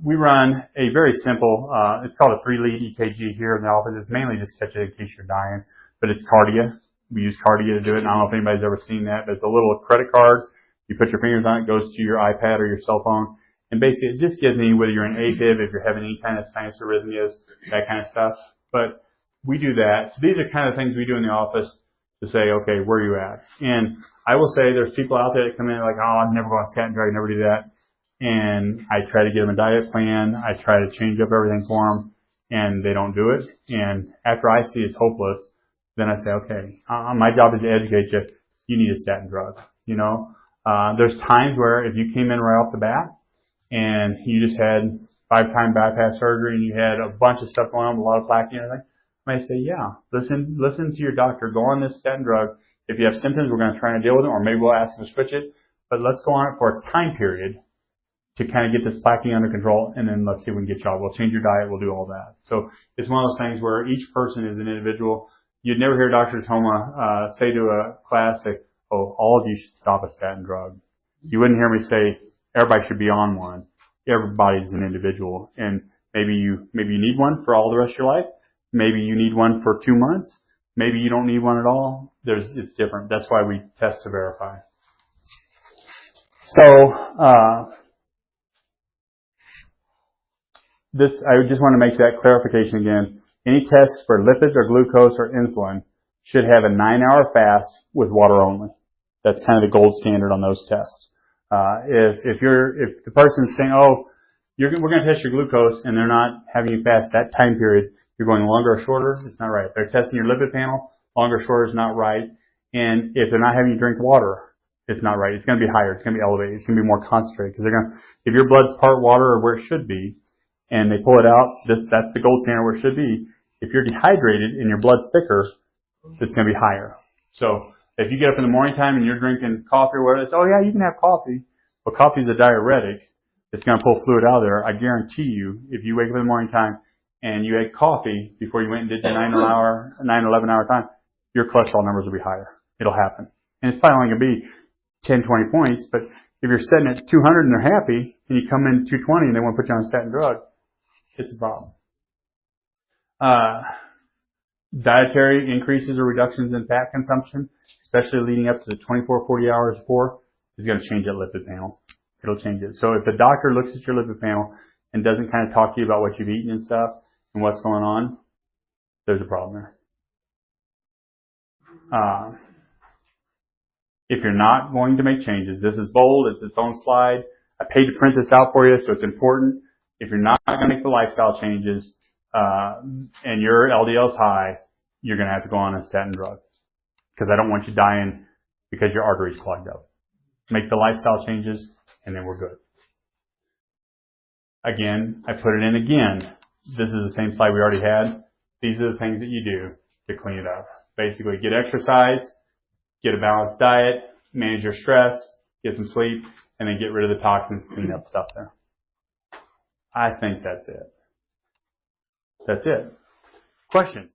we run a very simple, it's called a 3-lead EKG here in the office. It's mainly just catch it in case you're dying, but it's Cardia. We use Cardia to do it, and I don't know if anybody's ever seen that, but it's a little credit card. You put your fingers on it, it goes to your iPad or your cell phone, and basically it just gives me whether you're in AFib, if you're having any kind of sinus arrhythmias, that kind of stuff. But we do that. So these are kind of things we do in the office to say, okay, where are you at? And I will say there's people out there that come in like, oh, I'm never going to statin drug, never do that. And I try to give them a diet plan. I try to change up everything for them, and they don't do it. And after I see it's hopeless, then I say, okay, my job is to educate you. You need a statin drug. You know, there's times where if you came in right off the bat and you just had 5-time bypass surgery and you had a bunch of stuff going on, a lot of plaque and everything, I may say, yeah, listen to your doctor. Go on this statin drug. If you have symptoms, we're going to try and deal with them, or maybe we'll ask them to switch it. But let's go on it for a time period to kind of get this plaquing under control, and then let's see if we can get you out. We'll change your diet. We'll do all that. So it's one of those things where each person is an individual. You'd never hear Dr. Thoma say to a class, oh, all of you should stop a statin drug. You wouldn't hear me say everybody should be on one. Everybody's an individual, and maybe you need one for all the rest of your life. Maybe you need one for 2 months. Maybe you don't need one at all. It's different. That's why we test to verify. So, I just want to make that clarification again. Any tests for lipids or glucose or insulin should have a 9-hour fast with water only. That's kind of the gold standard on those tests. If the person's saying, oh, we're going to test your glucose and they're not having you fast that time period, you're going longer or shorter, it's not right. If they're testing your lipid panel, longer or shorter is not right. And if they're not having you drink water, it's not right. It's going to be higher. It's going to be elevated. It's going to be more concentrated because if your blood's part water or where it should be, and they pull it out, that's the gold standard where it should be. If you're dehydrated and your blood's thicker, it's going to be higher. So if you get up in the morning time and you're drinking coffee or whatever, it's, oh yeah, you can have coffee. Well, coffee is a diuretic. It's going to pull fluid out of there. I guarantee you, if you wake up in the morning time and you had coffee before you went and did your 9, 11 hour time, your cholesterol numbers will be higher. It'll happen. And it's probably only going to be 10, 20 points, but if you're sitting at 200 and they're happy, and you come in 220 and they want to put you on a statin drug, it's a problem. Dietary increases or reductions in fat consumption, especially leading up to the 24, 40 hours before, is going to change that lipid panel. It'll change it. So if the doctor looks at your lipid panel and doesn't kind of talk to you about what you've eaten and stuff and what's going on, there's a problem there. If you're not going to make changes, this is bold, it's its own slide. I paid to print this out for you, so it's important. If you're not going to make the lifestyle changes, and your LDL is high, you're going to have to go on a statin drug. Because I don't want you dying because your artery's clogged up. Make the lifestyle changes, and then we're good. Again, I put it in again. This is the same slide we already had. These are the things that you do to clean it up. Basically, get exercise, get a balanced diet, manage your stress, get some sleep, and then get rid of the toxins, clean up stuff there. I think that's it. That's it. Questions?